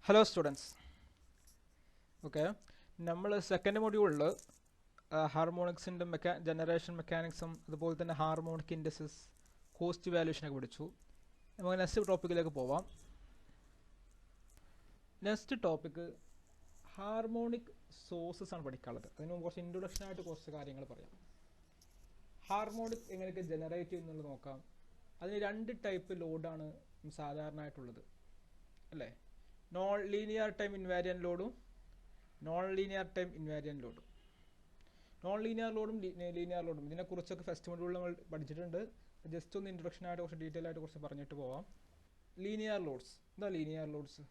Hello students. Okay, നമ്മൾ second മൊഡ്യൂളിൽ ഹാർമോണിക്സിൻ്റെ generation മെക്കാനിക്സും അതുപോലെ തന്നെ ഹാർമോണിക് ഇൻഡസസ് കോസ്റ്റ് വാല്യൂഷനൊക്കെ പഠിച്ചു. നമുക്ക് നെക്സ്റ്റ് ടോപ്പിക്കിലേക്ക് പോവാം. നെക്സ്റ്റ് ടോപ്പിക്ക് ഹാർമോണിക് സോഴ്സസ് ആണ് പഠിക്കാനുള്ളത്. അതിന് കുറച്ച് ഇൻട്രൊഡക്ഷനായിട്ട് കുറച്ച് കാര്യങ്ങൾ പറയാം. ഹാർമോണിക് എങ്ങനെയൊക്കെ ജനറേറ്റ് ചെയ്യുന്നുള്ളത് നോക്കാം. അതിന് രണ്ട് ടൈപ്പ് ലോഡാണ് സാധാരണയായിട്ടുള്ളത് അല്ലേ? നോൺ ലീനിയർ ടൈം ഇൻവാരിയൻ ലോഡും നോൺ ലീനിയർ ടൈം ഇൻവാരിയൻ ലോഡും. നോൺ ലീനിയർ ലോഡും ലീനിയർ ലോഡും ഇതിനെക്കുറിച്ചൊക്കെ ഫസ്റ്റ് മൊഡ്യൂളിൽ നമ്മൾ പഠിച്ചിട്ടുണ്ട്. ജസ്റ്റ് ഒന്ന് ഇൻട്രൊഡക്ഷൻ ആയിട്ട് കുറച്ച് ഡീറ്റെയിൽ ആയിട്ട് കുറച്ച് പറഞ്ഞിട്ട് പോവാം. ലീനിയർ ലോഡ്സ് എന്താ ലീനിയർ ലോഡ്സ്?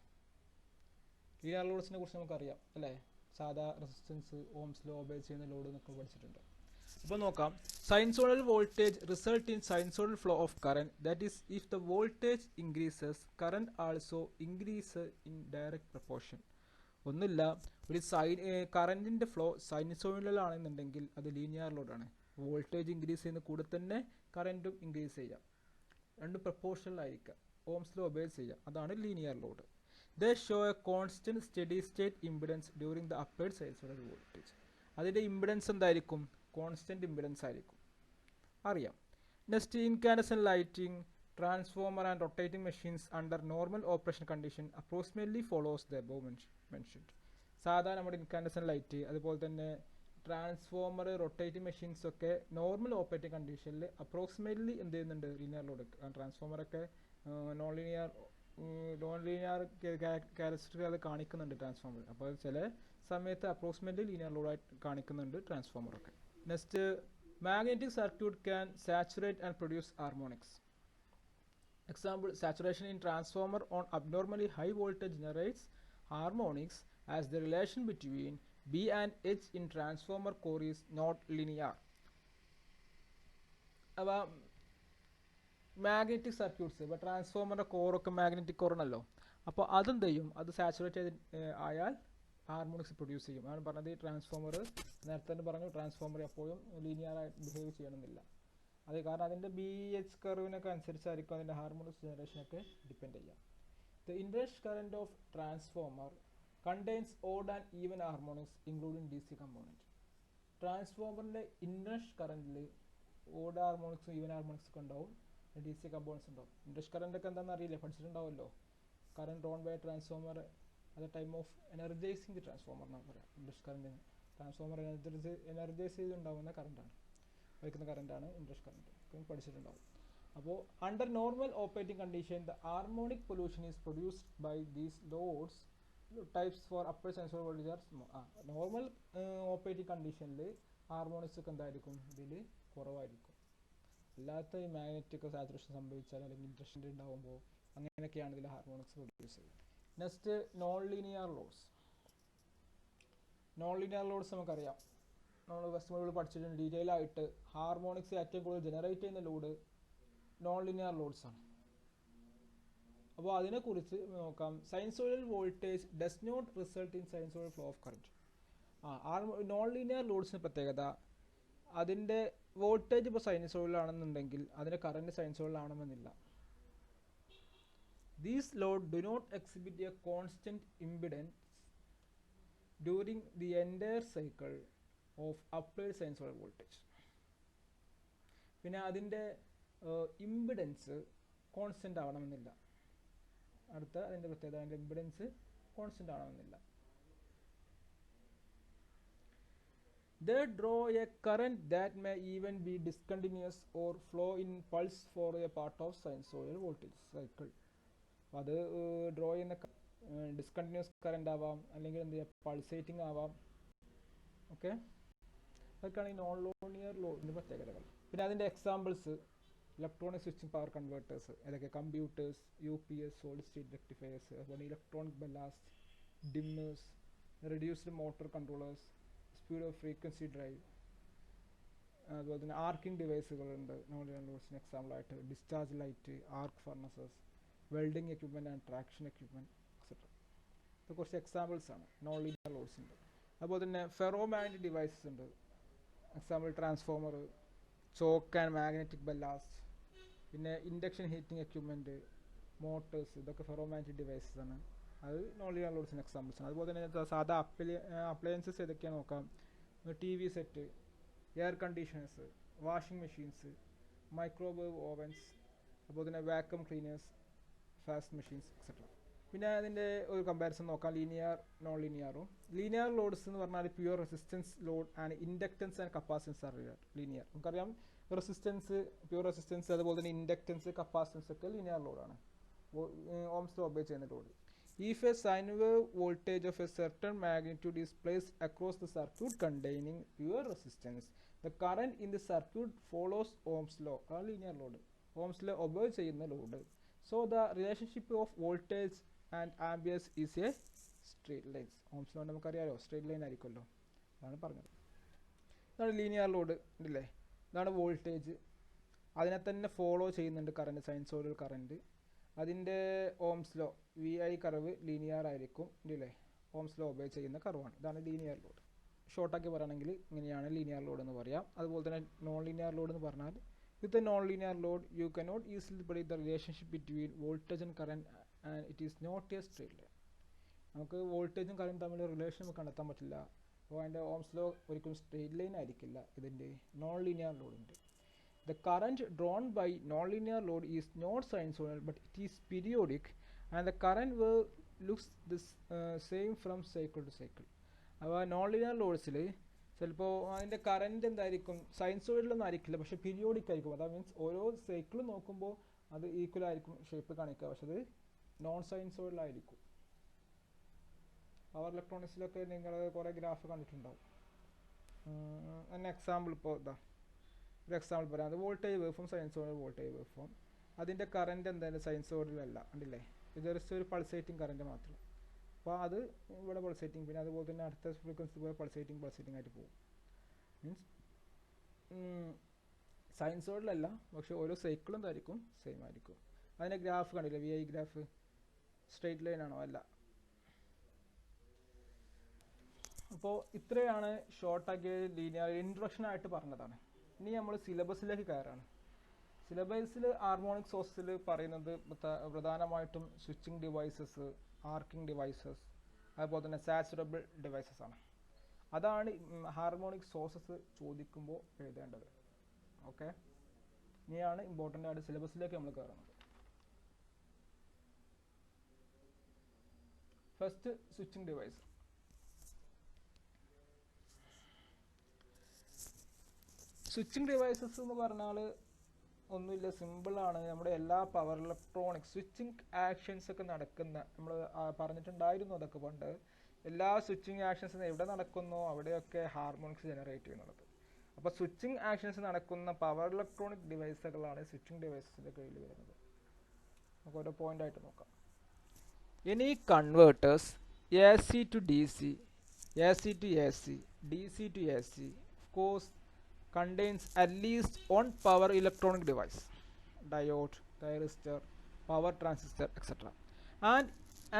ലീനിയർ ലോഡ്സിനെ കുറിച്ച് നമുക്കറിയാം അല്ലേ? സാധാ റെസിസ്റ്റൻസ്, ഓംസ് ലോ ഒബേ ചെയ്യുന്ന ലോഡ് എന്നൊക്കെ പഠിച്ചിട്ടുണ്ട്. അപ്പോൾ നോക്കാം. Sinusoidal voltage result in sinusoidal flow of current. That is, if the voltage increases, current also increases in direct proportion. ഒന്നുമില്ല, ഒരു കറൻറ്റിൻ്റെ ഫ്ലോ സൈനുസോയിഡൽ ആണെന്നുണ്ടെങ്കിൽ അത് ലീനിയർ ലോഡാണ്. വോൾട്ടേജ് ഇൻക്രീസ് ചെയ്യുന്ന കൂടെ തന്നെ കറൻറ്റും ഇൻക്രീസ് ചെയ്യാം. രണ്ടും പ്രപ്പോർഷണൽ ആയിരിക്കാം. ഓംസ് ലോ ഒബേ ചെയ്യാം. അതാണ് linear load. They show a constant steady state impedance during the applied sinusoidal voltage. അതിൻ്റെ ഇമ്പിഡൻസ് എന്തായിരിക്കും? കോൺസ്റ്റൻറ്റ് ഇമ്പിഡൻസ് ആയിരിക്കും. അറിയാം. Next, incandescent lighting, transformer and rotating machines under normal operation condition approximately follows the above mentioned. സാധാരണ നമ്മുടെ incandescent light, അതുപോലെ തന്നെ transformer, rotating machines ഒക്കെ normal operating കണ്ടീഷനിൽ അപ്രോക്സിമേറ്റ്ലി എന്ത് ചെയ്യുന്നുണ്ട്? Linear load. ട്രാൻസ്ഫോമറൊക്കെ നോൺ ലീനിയർ ക്യാരക്ടറിസ്റ്റിക് അത് കാണിക്കുന്നുണ്ട് ട്രാൻസ്ഫോമർ. അപ്പോൾ ചില സമയത്ത് അപ്രോക്സിമേറ്റ്ലി ലീനിയർ ലോഡായിട്ട് കാണിക്കുന്നുണ്ട് ട്രാൻസ്ഫോമറൊക്കെ. Next, magnetic circuit can saturate and produce harmonics. Example, saturation in transformer on abnormally high voltage generates harmonics as the relation between B and H in transformer core is not linear. അപ്പോൾ magnetic circuits, ഇപ്പോൾ ട്രാൻസ്ഫോമറിൻ്റെ കോറൊക്കെ magnetic കോറാണല്ലോ. അപ്പോൾ അതെന്ത് ചെയ്യും? അത് saturate ചെയ്ത് ആയാൽ harmonics produce ചെയ്യും. അതാണ് പറഞ്ഞത്. ട്രാൻസ്ഫോമർ നേരത്തെ തന്നെ പറഞ്ഞു, ട്രാൻസ്ഫോമർ എപ്പോഴും ലീനിയറായിട്ട് ബിഹേവ് ചെയ്യണമെന്നില്ല. അത് കാരണം അതിൻ്റെ ബി എച്ച് കർവിനൊക്കെ അനുസരിച്ചായിരിക്കും അതിൻ്റെ ഹാർമോണിക്സ് ജനറേഷനൊക്കെ ഡിപ്പെൻഡ് ചെയ്യാം. The inrush current of transformer contains odd and even harmonics including D C component. ട്രാൻസ്ഫോമറിൻ്റെ ഇൻഡസ് കറൻറ്റിൽ ഓഡ് ഹാർമോണിക്സും ഈവൻ ഹാർമോണിക്സ് ഒക്കെ ഉണ്ടാവും, ഡി സി കമ്പോണൻസ് ഉണ്ടാവും. ഇൻഡസ് കറൻറ്റ് ഒക്കെ എന്താണെന്ന് അറിയില്ലേ? പഠിച്ചിട്ടുണ്ടാവുമല്ലോ. Current on by transformer at the time of energizing the transformer എന്നാണ് പറയാം. ഇൻഡസ് കറൻറ്റിന് ട്രാൻസ്ഫോമർ എനർജൈസ് ചെയ്തുണ്ടാകുന്ന കറണ്ടാണ്, വഹിക്കുന്ന കറണ്ടാണ് ഇൻഡസ് കറൻറ്റ്. പഠിച്ചിട്ടുണ്ടാവും. അപ്പോൾ under normal operating condition the harmonic pollution is produced by these loads types for upper sensor voltage are small. Normal operating കണ്ടീഷനിൽ ഹാർമോണിക്സ് ഒക്കെ എന്തായിരിക്കും? ഇതിൽ കുറവായിരിക്കും. അല്ലാത്ത ഈ മാഗ്നറ്റിക് സാച്ചുറേഷൻ സംഭവിച്ചാൽ അല്ലെങ്കിൽ ഇൻഡസ്ട്രി ഉണ്ടാകുമ്പോൾ അങ്ങനെയൊക്കെയാണ് ഇതിൽ ഹാർമോണിക്സ് പ്രൊഡ്യൂസ് ചെയ്യുന്നത്. Next, non linear loads. Non linear loads നമുക്കറിയാം, നമ്മൾ ഫസ്റ്റ് മൊഡ്യൂൾ പഠിച്ചിട്ടുണ്ട് ഡീറ്റെയിൽ ആയിട്ട്. ഹാർമോണിക്സ് ഏറ്റവും കൂടുതൽ ജനറേറ്റ് ചെയ്യുന്ന ലോഡ് നോൺ ലീനിയർ ലോഡ്സ് ആണ്. അപ്പോൾ അതിനെക്കുറിച്ച് നോക്കാം. Sinusoidal voltage does not result in sinusoidal flow of current. Non linear ലോഡ്സിന് പ്രത്യേകത, അതിൻ്റെ വോൾട്ടേജ് ഇപ്പോൾ സൈനുസോയിഡൽ ആണെന്നുണ്ടെങ്കിൽ അതിൻ്റെ കറണ്ട് സൈനുസോയിഡൽ ആണെന്നില്ല. These loads do not exhibit a constant impedance during the entire cycle of applied sinusoidal voltage. പിന്നെ അതിൻ്റെ impedance constant ആവണമെന്നില്ല. അടുത്ത അതിൻ്റെ പ്രത്യേകത, അതിൻ്റെ ഇമ്പിഡൻസ് കോൺസ്റ്റൻ്റ് ആവണമെന്നില്ല. They draw a current that may even be discontinuous or flow in pulse for a part of sinusoidal voltage cycle. അത് draw ചെയ്യുന്ന ഡിസ്കണ്ടിന്യൂസ് കറണ്ട് ആവാം, അല്ലെങ്കിൽ എന്ത് ചെയ്യുക, പൾസേറ്റിംഗ് ആവാം. ഓക്കെ, അതൊക്കെയാണ് ഈ നോൺ ലീനിയർ ലോഡിൻ്റെ പ്രത്യേകതകൾ. പിന്നെ അതിൻ്റെ examples, electronic switching power converters, ഏതൊക്കെ? Computers, UPS, solid state rectifiers, അതുപോലെ electronic ballast, dimmers, reduced motor controllers, speed of frequency drive, അതുപോലെ തന്നെ ആർക്കിംഗ് ഡിവൈസുകളുണ്ട് നോൺ ലീനിയർ ലോഡ്സിന് എക്സാമ്പിളായിട്ട്. Discharge light, arc furnaces, welding equipment and traction equipment etcetera. ഇത് കുറച്ച് examples ആണ് നോൺ ലീനിയർ ലോഡ്സ് ഉണ്ട്. അതുപോലെ തന്നെ ഫെറോ മാഗ്നറ്റിക് ഡിവൈസസ് ഉണ്ട്. Example transformer, choke and magnetic ballast, പിന്നെ ഇൻഡക്ഷൻ ഹീറ്റിംഗ് എക്യുപ്മെൻറ്റ്, മോട്ടേഴ്സ്, ഇതൊക്കെ ഫെറോ മാഗ്നറ്റിക് ഡിവൈസസ് ആണ്. അത് നോൺ ലീനിയർ ലോഡ്സിന് എക്സാമ്പിൾസ് ആണ്. അതുപോലെ തന്നെ സാധാ അപ്ലയൻസസ് ഏതൊക്കെയാണ് നോക്കാം. TV set, air conditioners, washing machines, microwave ovens, അതുപോലെ തന്നെ vacuum cleaners, fast machines etcetera. പിന്നെ അതിൻ്റെ ഒരു കമ്പാരിസൺ നോക്കാം ലീനിയർ നോൺ ലീനിയറും. ലീനിയർ ലോഡ്സ് എന്ന് പറഞ്ഞാൽ pure resistance load and inductance and capacitance are linear. നമുക്കറിയാം റെസിസ്റ്റൻസ്, പ്യുവർ റെസിസ്റ്റൻസ്, അതുപോലെ തന്നെ ഇൻഡക്റ്റൻസ്, കപ്പാസിറ്റൻസ് ഒക്കെ ലീനിയർ ലോഡാണ്, ഓംസ് ലോ ഒബേ ചെയ്യുന്ന load. If a sine wave voltage of a certain magnitude is placed across the circuit containing pure resistance, the current in the circuit follows Ohm's law. A linear load. Ohm's law obey ചെയ്യുന്ന load. So the relationship of voltage and amperes is a straight line. Ohm's law നമുക്കറിയാലോ, straight line ആയിരിക്കുമല്ലോ, അതാണ് പറഞ്ഞത്. ഇതാണ് linear load ഇല്ലേ, ഇതാണ് voltage, അതിനെ തന്നെ ഫോളോ ചെയ്യുന്നുണ്ട് കറണ്ട്, സൈനസോയിഡൽ കറണ്ട്. അതിൻ്റെ ohm's law VI curve linear ആയിരിക്കും ഇല്ലേ, ഓംസ് ലോ ഒബേ ചെയ്യുന്ന കർവാണ്. ഇതാണ് ലീനിയർ ലോഡ്. ഷോർട്ടാക്കി പറയുകയാണെങ്കിൽ ഇങ്ങനെയാണ് ലീനിയർ ലോഡ് എന്ന് പറയാം. അതുപോലെ തന്നെ നോൺ ലീനിയർ ലോഡ് എന്ന് പറഞ്ഞാൽ with a non linear load you cannot easily predict the relationship between voltage and current and it is not a straight line. നമുക്ക് വോൾട്ടേജും കറണ്ടും തമ്മിൽ റിലേഷൻ നമുക്ക് കണ്ടെത്താൻ പറ്റില്ല. അപ്പോൾ അതിൻ്റെ ഓംസ് ലോ ഒരിക്കലും സ്ട്രെയിറ്റ് ലൈൻ ആയിരിക്കില്ല ഇതിൻ്റെ നോൺ ലീനിയർ ലോഡിൻ്റെ. The current drawn by nonlinear load is not sinusoidal but it is periodic and the current wave looks this same from cycle to cycle. അപ്പോൾ നോൺലിനിയർ ലോഡ്സിൽ ചിലപ്പോൾ അതിൻ്റെ കറൻറ്റ് എന്തായിരിക്കും, സൈൻസോയിഡിലൊന്നും ആയിരിക്കില്ല, പക്ഷേ പീരിയോഡിക് ആയിരിക്കും. അതാ മീൻസ് ഓരോ സൈക്കിളും നോക്കുമ്പോൾ അത് ഈക്വൽ ആയിരിക്കും ഷേപ്പ് കാണിക്കുക, പക്ഷെ അത് നോൺ സൈൻസോയിഡിലായിരിക്കും. പവർ ഇലക്ട്രോണിക്സിലൊക്കെ നിങ്ങൾ കുറേ ഗ്രാഫ് കണ്ടിട്ടുണ്ടാവും. അതിന് എക്സാമ്പിൾ ഇപ്പോൾ ഇതാ ഒരു എക്സാമ്പിൾ പറയാം. അത് voltage wave form, sinusoidal voltage wave form. അതിൻ്റെ കറൻറ്റ് എന്തായാലും സൈനസോയിഡിലല്ല, ഉണ്ടല്ലേ, ഇത് ജസ്റ്റ് ഒരു പൾസേറ്റിംഗ് കറൻറ്റ് മാത്രം. അപ്പോൾ അത് ഇവിടെ പൾസേറ്റിംഗ്, പിന്നെ അതുപോലെ തന്നെ അടുത്ത ഫ്രീക്വൻസി പോലെ പൾസേറ്റിംഗ് ആയിട്ട് പോകും. മീൻസ് സൈനസോയിഡിലല്ല, പക്ഷേ ഓരോ സൈക്കിളും എന്തായിരിക്കും, സെയിം ആയിരിക്കും. അതിൻ്റെ ഗ്രാഫ് കണ്ടില്ലേ, VI ഗ്രാഫ് സ്ട്രെയിറ്റ് ലൈൻ ആണോ, അല്ല. അപ്പോൾ ഇത്രയാണ് ഷോർട്ടാക്കിയ ലീനിയർ ഇൻട്രൊഡക്ഷൻ ആയിട്ട് പറഞ്ഞതാണ്. ഇനി നമ്മൾ സിലബസിലേക്ക് കയറാണ്. സിലബസിൽ ഹാർമോണിക് സോഴ്സിൽ പറയുന്നത് പ്രധാനമായിട്ടും സ്വിച്ചിങ് ഡിവൈസസ്, ആർക്കിംഗ് ഡിവൈസസ്, അതുപോലെ തന്നെ സാച്ചുറബിൾ ഡിവൈസസ് ആണ്. അതാണ് ഹാർമോണിക് സോഴ്സസ് ചോദിക്കുമ്പോൾ എഴുതേണ്ടത്. ഓക്കെ, ഇനിയാണ് ഇമ്പോർട്ടൻ്റ് ആയിട്ട് സിലബസിലേക്ക് നമ്മൾ കയറുന്നത്. First switching device. Switching devices എന്ന് പറഞ്ഞാൽ ഒന്നുമില്ല, സിമ്പിളാണ്. നമ്മുടെ എല്ലാ പവർ ഇലക്ട്രോണിക്സ് സ്വിച്ചിങ് ആക്ഷൻസ് ഒക്കെ നടക്കുന്ന, നമ്മൾ പറഞ്ഞിട്ടുണ്ടായിരുന്നു അതൊക്കെ പണ്ട്. എല്ലാ സ്വിച്ചിങ് ആക്ഷൻസും എവിടെ നടക്കുന്നോ അവിടെയൊക്കെ ഹാർമോണിക്സ് ജനറേറ്റ് ചെയ്യുന്നത്. അപ്പോൾ സ്വിച്ചിങ് ആക്ഷൻസ് നടക്കുന്ന പവർ ഇലക്ട്രോണിക് ഡിവൈസുകളാണ് സ്വിച്ചിങ് ഡിവൈസസിൻ്റെ കീഴിൽ വരുന്നത്. നമുക്ക് ഓരോ പോയിന്റ് ആയിട്ട് നോക്കാം. Any converters AC to DC, AC to AC, DC to AC, of course contains at least one power electronic device, diode, thyristor, power transistor, etc. And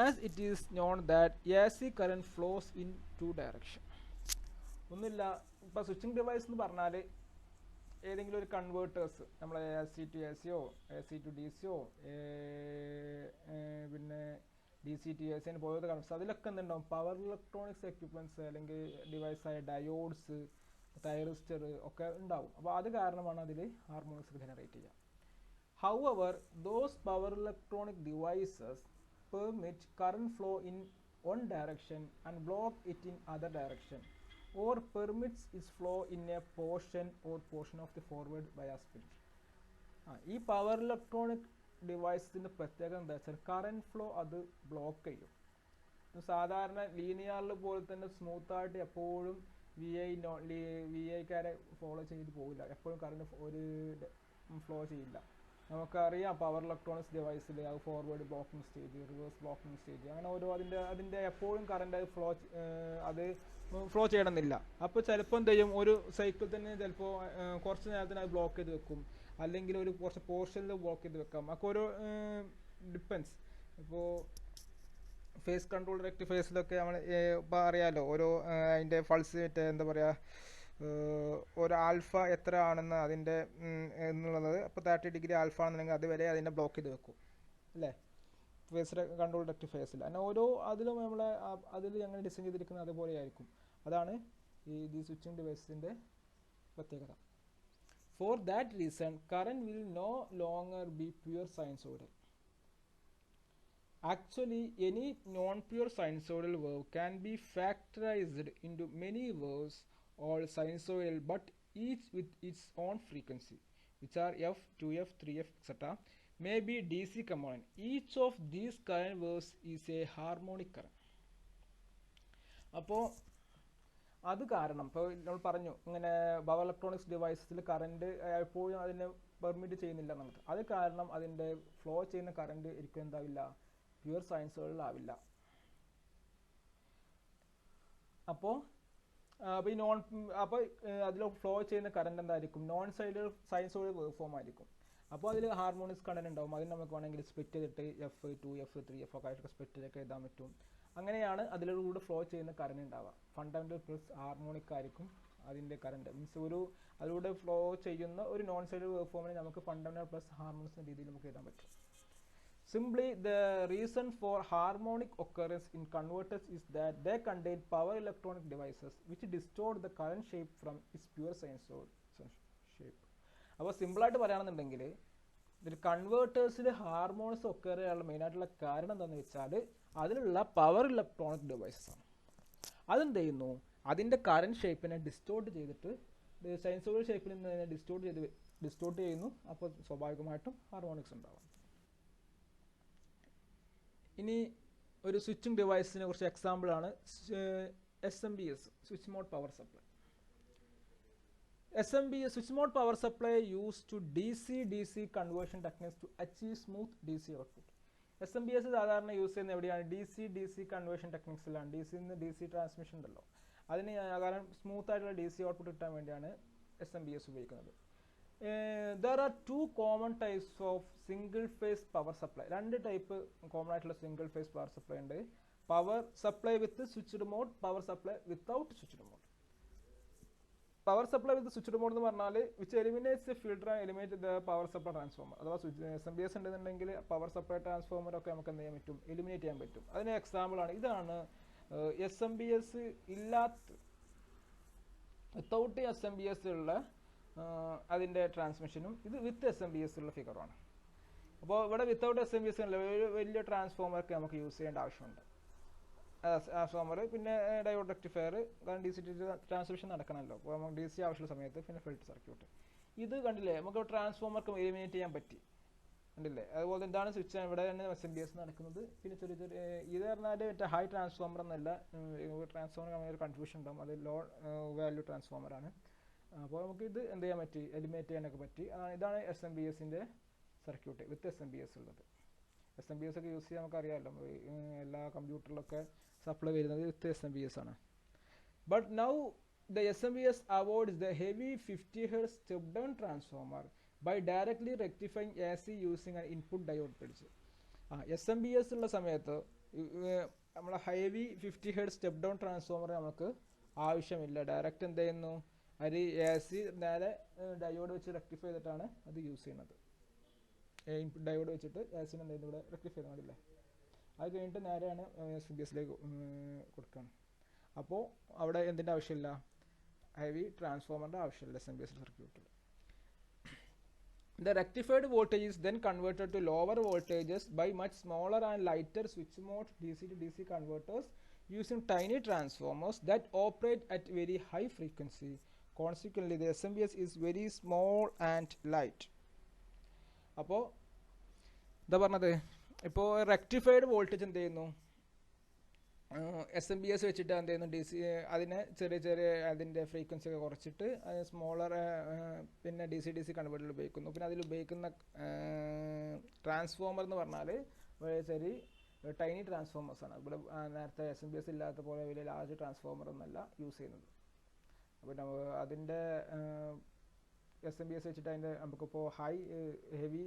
as it is known that AC current flows in two directions. ഒന്നുമില്ല, ഇപ്പോൾ switching device എന്ന് പറഞ്ഞാൽ ഏതെങ്കിലും ഒരു converters, നമ്മൾ AC to ACയോ AC to DCയോ പിന്നെ DC to AC പോലത്തെ converters, അതിലൊക്കെ എന്തുണ്ടാവും, പവർ ഇലക്ട്രോണിക്സ് എക്യുപ്മെൻറ്റ്സ് അല്ലെങ്കിൽ ഡിവൈസായ ഡയോഡ്സ്, തൈറിസ്റ്റർ ഒക്കെ ഉണ്ടാവും. അപ്പോൾ അത് കാരണമാണ് അതിൽ ഹാർമോണിക്സ് ജനറേറ്റ് ചെയ്യുക. However, those power electronic devices permit current flow in one direction and block it in other direction, or permits its flow in a portion of the forward bias filter. ഈ power electronic ഡിവൈസിൻ്റെ പ്രത്യേകത എന്താ വെച്ചാൽ current flow അത് block ചെയ്യും. സാധാരണ ലീനിയറിൽ പോലെ തന്നെ സ്മൂത്തായിട്ട് എപ്പോഴും VIക്കാരെ ഫോളോ ചെയ്ത് പോകില്ല, എപ്പോഴും കറണ്ട് ഒരു ഫ്ലോ ചെയ്യില്ല. നമുക്കറിയാം പവർ ഇലക്ട്രോണിക്സ് ഡിവൈസിൽ അത് forward blocking stage, reverse blocking stage, അങ്ങനെ ഓരോ അതിൻ്റെ എപ്പോഴും കറണ്ട് അത് ഫ്ലോ ചെയ്യണമെന്നില്ല. അപ്പോൾ ചിലപ്പോൾ എന്ത് ചെയ്യും, ഒരു സൈക്കിൾ തന്നെ ചിലപ്പോൾ കുറച്ച് നേരത്തിന് അത് ബ്ലോക്ക് ചെയ്ത് വെക്കും, അല്ലെങ്കിൽ ഒരു കുറച്ച് പോർഷനിൽ ബ്ലോക്ക് ചെയ്ത് വെക്കാം. അപ്പോൾ ഒരു ഡിപ്പെൻസ്. ഇപ്പോൾ ഫേസ് കൺട്രോൾ റെക്ടിഫയേഴ്സിലൊക്കെ നമ്മൾ ഇപ്പോൾ അറിയാമല്ലോ, ഓരോ അതിൻ്റെ പൾസ് എന്താ പറയുക, ഒരു ആൽഫ എത്ര ആണെന്ന് അതിൻ്റെ എന്നുള്ളത്. അപ്പോൾ 30 ഡിഗ്രി ആൽഫ ആണെന്നുണ്ടെങ്കിൽ അതുവരെ അതിനെ ബ്ലോക്ക് ചെയ്ത് വെക്കും അല്ലേ. ഫേസ് കൺട്രോൾ റെക്ടിഫയേഴ്സിൽ അങ്ങനെ ഓരോ അതിലും നമ്മളെ അതിൽ ഞങ്ങൾ ഡിസൈൻ ചെയ്തിരിക്കുന്നത് അതുപോലെ ആയിരിക്കും. അതാണ് ഈ സ്വിച്ചിങ് ഡിവൈസിൻ്റെ പ്രത്യേകത. For that reason current will no longer be pure sinusoidal. Actually, any non-pure sinusoidal wave can be factorized into many waves, all sinusoidal, but each with its own frequency, which are f, 2f, 3f, etc. may be DC component. Each of these current waves is a harmonic current. അപ്പോൾ അത് കാരണം ഇപ്പോൾ നമ്മൾ പറഞ്ഞു ഇങ്ങനെ power electronics ഡിവൈസസിൽ current എപ്പോഴും അതിനെ permit ചെയ്യുന്നില്ല എന്നുള്ളത്. അത് കാരണം അതിൻ്റെ ഫ്ലോ ചെയ്യുന്ന കറണ്ട് ഒരിക്കലും എന്താവില്ല, പ്യുവർ സൈനസോയിഡലാവില്ല. അപ്പോൾ ഈ അതിൽ ഫ്ലോ ചെയ്യുന്ന കറണ്ട് എന്തായിരിക്കും, നോൺ സൈനസോയിഡൽ വേവ് ഫോം ആയിരിക്കും. അപ്പോൾ അതിൽ ഹാർമോണിക്സ് കണ്ടന്റ് ഉണ്ടാവും. അതിന് നമുക്ക് വേണമെങ്കിൽ സ്പ്ലിറ്റ് ചെയ്തിട്ട് എഫ് 2f 3f ഒക്കെ ആയിട്ട് സ്പ്ലിറ്റ് ചെയ്തൊക്കെ എഴുതാൻ പറ്റും. അങ്ങനെയാണ് അതിലൂടെ ഫ്ലോ ചെയ്യുന്ന കറണ്ട് ഉണ്ടാവുക. ഫണ്ടമെന്റൽ പ്ലസ് ഹാർമോണിക് ആയിരിക്കും അതിൻ്റെ കറണ്ട്. മീൻസ് അതിലൂടെ ഫ്ലോ ചെയ്യുന്ന ഒരു നോൺ സൈനസോയിഡൽ വേവ് ഫോമിനെ നമുക്ക് ഫണ്ടമെന്റൽ പ്ലസ് ഹാർമോണിക്സ് എന്ന രീതിയിൽ നമുക്ക് എഴുതാൻ പറ്റും. Simply, the reason for harmonic occurrence in converters is that they contain power electronic devices which distort the current shape from its pure sinusoid shape. അപ്പോൾ സിമ്പിളായിട്ട് പറയുകയാണെന്നുണ്ടെങ്കിൽ ഇതിൽ കൺവേർട്ടേഴ്സിൽ ഹാർമോണിക്സ് ഒക്കർ ചെയ്യാനുള്ള മെയിനായിട്ടുള്ള കാരണം എന്താണെന്ന് വെച്ചാൽ അതിലുള്ള പവർ ഇലക്ട്രോണിക് ഡിവൈസസ് ആണ്. അതെന്ത് ചെയ്യുന്നു, അതിൻ്റെ കറണ്ട് ഷേപ്പിനെ ഡിസ്റ്റോർട്ട് ചെയ്തിട്ട് സൈനസോയിഡൽ ഷേപ്പിൽ നിന്ന് അതിനെ ഡിസ്റ്റോർട്ട് ചെയ്യുന്നു. അപ്പോൾ സ്വാഭാവികമായിട്ടും ഹാർമോണിക്സ് ഉണ്ടാവും. ഇനി ഒരു സ്വിച്ചിങ് ഡിവൈസിനെ കുറിച്ച് എക്സാമ്പിളാണ് SMPS, switch mode power supply. SMPS switch mode power supply use to DC conversion techniques to achieve smooth DC output. SMPS സാധാരണ യൂസ് ചെയ്യുന്ന എവിടെയാണ്, DC കൺവേർഷൻ ടെക്നിക്സിലാണ്. DC ട്രാൻസ്മിഷൻ ഉണ്ടല്ലോ, അതിന് കാരണം സ്മൂത്ത് ആയിട്ടുള്ള DC ഔട്ട്പുട്ട് കിട്ടാൻ വേണ്ടിയാണ് SMPS ഉപയോഗിക്കുന്നത്. There are two common types of single phase power supply. രണ്ട് ടൈപ്പ് കോമൺ ആയിട്ടുള്ള സിംഗിൾ ഫേസ് പവർ സപ്ലൈ ഉണ്ട്. Power supply with switched mode, power supply without switched mode. Power supply with switched mode എന്ന് പറഞ്ഞാൽ which eliminates the filter and eliminate the power supply transformer. അഥവാ SMPS ഉണ്ടെന്നുണ്ടെങ്കിൽ power supply transformer ഒക്കെ നമുക്ക് എന്ത് ചെയ്യാൻ പറ്റും, എലിമിനേറ്റ് ചെയ്യാൻ പറ്റും. അതിന് എക്സാമ്പിളാണ് ഇതാണ്. SMPS ഇല്ലാത്ത വിത്തൗട്ട് SMPS ഉള്ള അതിൻ്റെ ട്രാൻസ്മിഷനും ഇത് വിത്ത് SMPS ഉള്ള ഫിഗറാണ്. അപ്പോൾ ഇവിടെ വിത്തൗട്ട് SMPS ഉള്ള വലിയ ട്രാൻസ്ഫോമറൊക്കെ നമുക്ക് യൂസ് ചെയ്യേണ്ട ആവശ്യമുണ്ട്. ട്രാൻസ്ഫോമർ, പിന്നെ ഡയോഡ് റെക്ടിഫയർ, കാരണം DC ട്രാൻസ്മിഷൻ നടക്കണമല്ലോ. അപ്പോൾ നമുക്ക് DC ആവശ്യമുള്ള സമയത്ത് പിന്നെ ഫിൽട്ടർ സർക്യൂട്ട്. ഇത് കണ്ടില്ലേ, നമുക്ക് ട്രാൻസ്ഫോമർക്ക് എലിമിനേറ്റ് ചെയ്യാൻ പറ്റി, കണ്ടില്ലേ. അതുപോലെ എന്താണ് സ്വിച്ച് ഇവിടെ തന്നെ SMPS നടക്കുന്നത്. പിന്നെ ചെറിയ ഇത് പറഞ്ഞാൽ മറ്റേ ഹൈ ട്രാൻസ്ഫോമർ എന്നല്ല, ട്രാൻസ്ഫോമർ ഒരു കൺഫ്യൂഷൻ ഉണ്ടാകും. അത് ലോ വാല്യൂ ട്രാൻസ്ഫോമറാണ്. അപ്പോൾ നമുക്ക് ഇത് എന്ത് ചെയ്യാൻ പറ്റി, എലിമിനേറ്റ് ചെയ്യാനൊക്കെ പറ്റി. ഇതാണ് SMPSൻ്റെ സർക്യൂട്ട് വിത്ത് SMPS ഉള്ളത്. SMPS ഒക്കെ യൂസ് ചെയ്യാൻ നമുക്കറിയാമല്ലോ, എല്ലാ കമ്പ്യൂട്ടറിലൊക്കെ സപ്ലൈ വരുന്നത് വിത്ത് SMPS ആണ്. But now the SMPS avoids the heavy 50 Hz step down transformer by directly rectifying AC using an input diode പിടിച്ച്. SMPS ഉള്ള സമയത്ത് നമ്മളെ heavy 50 Hz step down transformer നമുക്ക് ആവശ്യമില്ല. ഡയറക്റ്റ് എന്ത് ചെയ്യുന്നു, അത് AC നേരെ ഡയോഡ് വെച്ച് റെക്ടിഫൈ ചെയ്തിട്ടാണ് അത് യൂസ് ചെയ്യുന്നത്. ഇൻപുട്ട് ഡയോഡ് വെച്ചിട്ട് AC എന്തായാലും ഇവിടെ റെക്ടിഫൈ ചെയ്യുന്നില്ലേ. അത് കഴിഞ്ഞിട്ട് നേരെയാണ് SMPSലേക്ക് കൊടുക്കുകയാണ്. അപ്പോൾ അവിടെ എന്തിൻ്റെ ആവശ്യമില്ല, ഹെവി ട്രാൻസ്ഫോമറിൻ്റെ ആവശ്യമില്ല SMPS സർക്യൂട്ടിൽ. The rectified voltage is then converted to lower voltages by much smaller and lighter switch mode DC to DC converters using tiny transformers that operate at very high frequency. Consequently, the SMPS is very small and light. അപ്പോൾ എന്താ പറഞ്ഞത്, ഇപ്പോൾ rectified voltage എന്ത് ചെയ്യുന്നു, SMPS വെച്ചിട്ട് എന്ത് ചെയ്യുന്നു, DC അതിനെ ചെറിയ അതിൻ്റെ ഫ്രീക്വൻസി ഒക്കെ കുറച്ചിട്ട് അത് സ്മോളർ പിന്നെ DC കൺവേർട്ടറിൽ ഉപയോഗിക്കുന്നു. പിന്നെ അതിൽ ഉപയോഗിക്കുന്ന ട്രാൻസ്ഫോമർ എന്ന് പറഞ്ഞാൽ ചെറിയ ടൈനി ട്രാൻസ്ഫോമേഴ്സാണ്. ഇവിടെ നേരത്തെ SMPS ഇല്ലാത്ത പോലെ വലിയ ലാർജ് ട്രാൻസ്ഫോമർ ഒന്നല്ല യൂസ് ചെയ്യുന്നത്. അപ്പോൾ അതിൻ്റെ SMPS വെച്ചിട്ട് അതിൻ്റെ നമുക്കിപ്പോൾ ഹെവി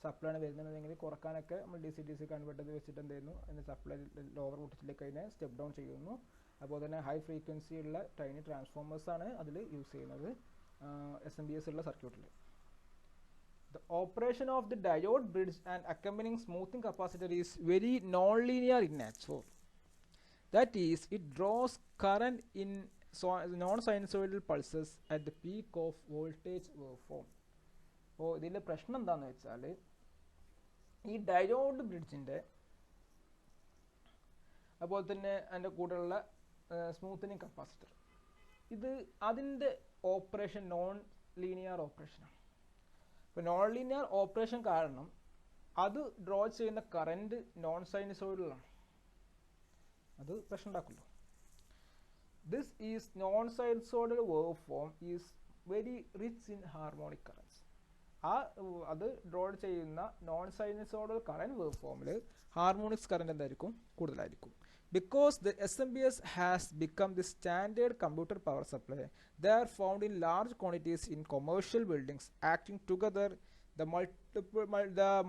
സപ്ലൈ ആണ് വരുന്നുണ്ടെങ്കിൽ കുറക്കാനൊക്കെ നമ്മൾ DC കൺവേർട്ടർ വെച്ചിട്ട് എന്ത് ചെയ്യുന്നു, അതിൻ്റെ സപ്ലൈ ലോവർ വോൾട്ടേജിലേക്ക് അതിനെ സ്റ്റെപ്പ് ഡൗൺ ചെയ്യുന്നു. അതുപോലെ തന്നെ ഹൈ ഫ്രീക്വൻസി ഉള്ള ടൈനി ട്രാൻസ്ഫോമേഴ്സാണ് അതിൽ യൂസ് ചെയ്യുന്നത് SMPS ഉള്ള സർക്യൂട്ടിൽ. The operation of the diode bridge and accompanying smoothing capacitor is very non-linear in nature. That is, it draws current in non-sinusoidal pulses at the peak of voltage waveform. അപ്പോൾ ഇതിൻ്റെ പ്രശ്നം എന്താണെന്ന് വെച്ചാൽ ഈ diode ബ്രിഡ്ജിൻ്റെ അതുപോലെ തന്നെ അതിൻ്റെ കൂടെയുള്ള സ്മൂത്തനിങ് കപ്പാസിറ്റർ ഇത് അതിൻ്റെ ഓപ്പറേഷൻ നോൺ ലീനിയർ ഓപ്പറേഷനാണ്. ഇപ്പോൾ നോൺ ലീനിയർ ഓപ്പറേഷൻ കാരണം അത് ഡ്രോ ചെയ്യുന്ന കറൻറ്റ് നോൺ സൈനുസോയിഡലാണ്. അത് പ്രശ്നം ഉണ്ടാക്കുമല്ലോ. This is non sinusoidal wave form is very rich in harmonic currents. അത് ഡ്രോ ചെയ്യുന്ന നോൺ സൈനുസോയിഡൽ കറൻറ്റ് വേവ് ഫോമിൽ ഹാർമോണിക്സ് കറൻറ്റ് എന്തായിരിക്കും? കൂടുതലായിരിക്കും. Because the SMPS has become the standard computer power supply, they are found in large quantities in commercial buildings. Acting together, the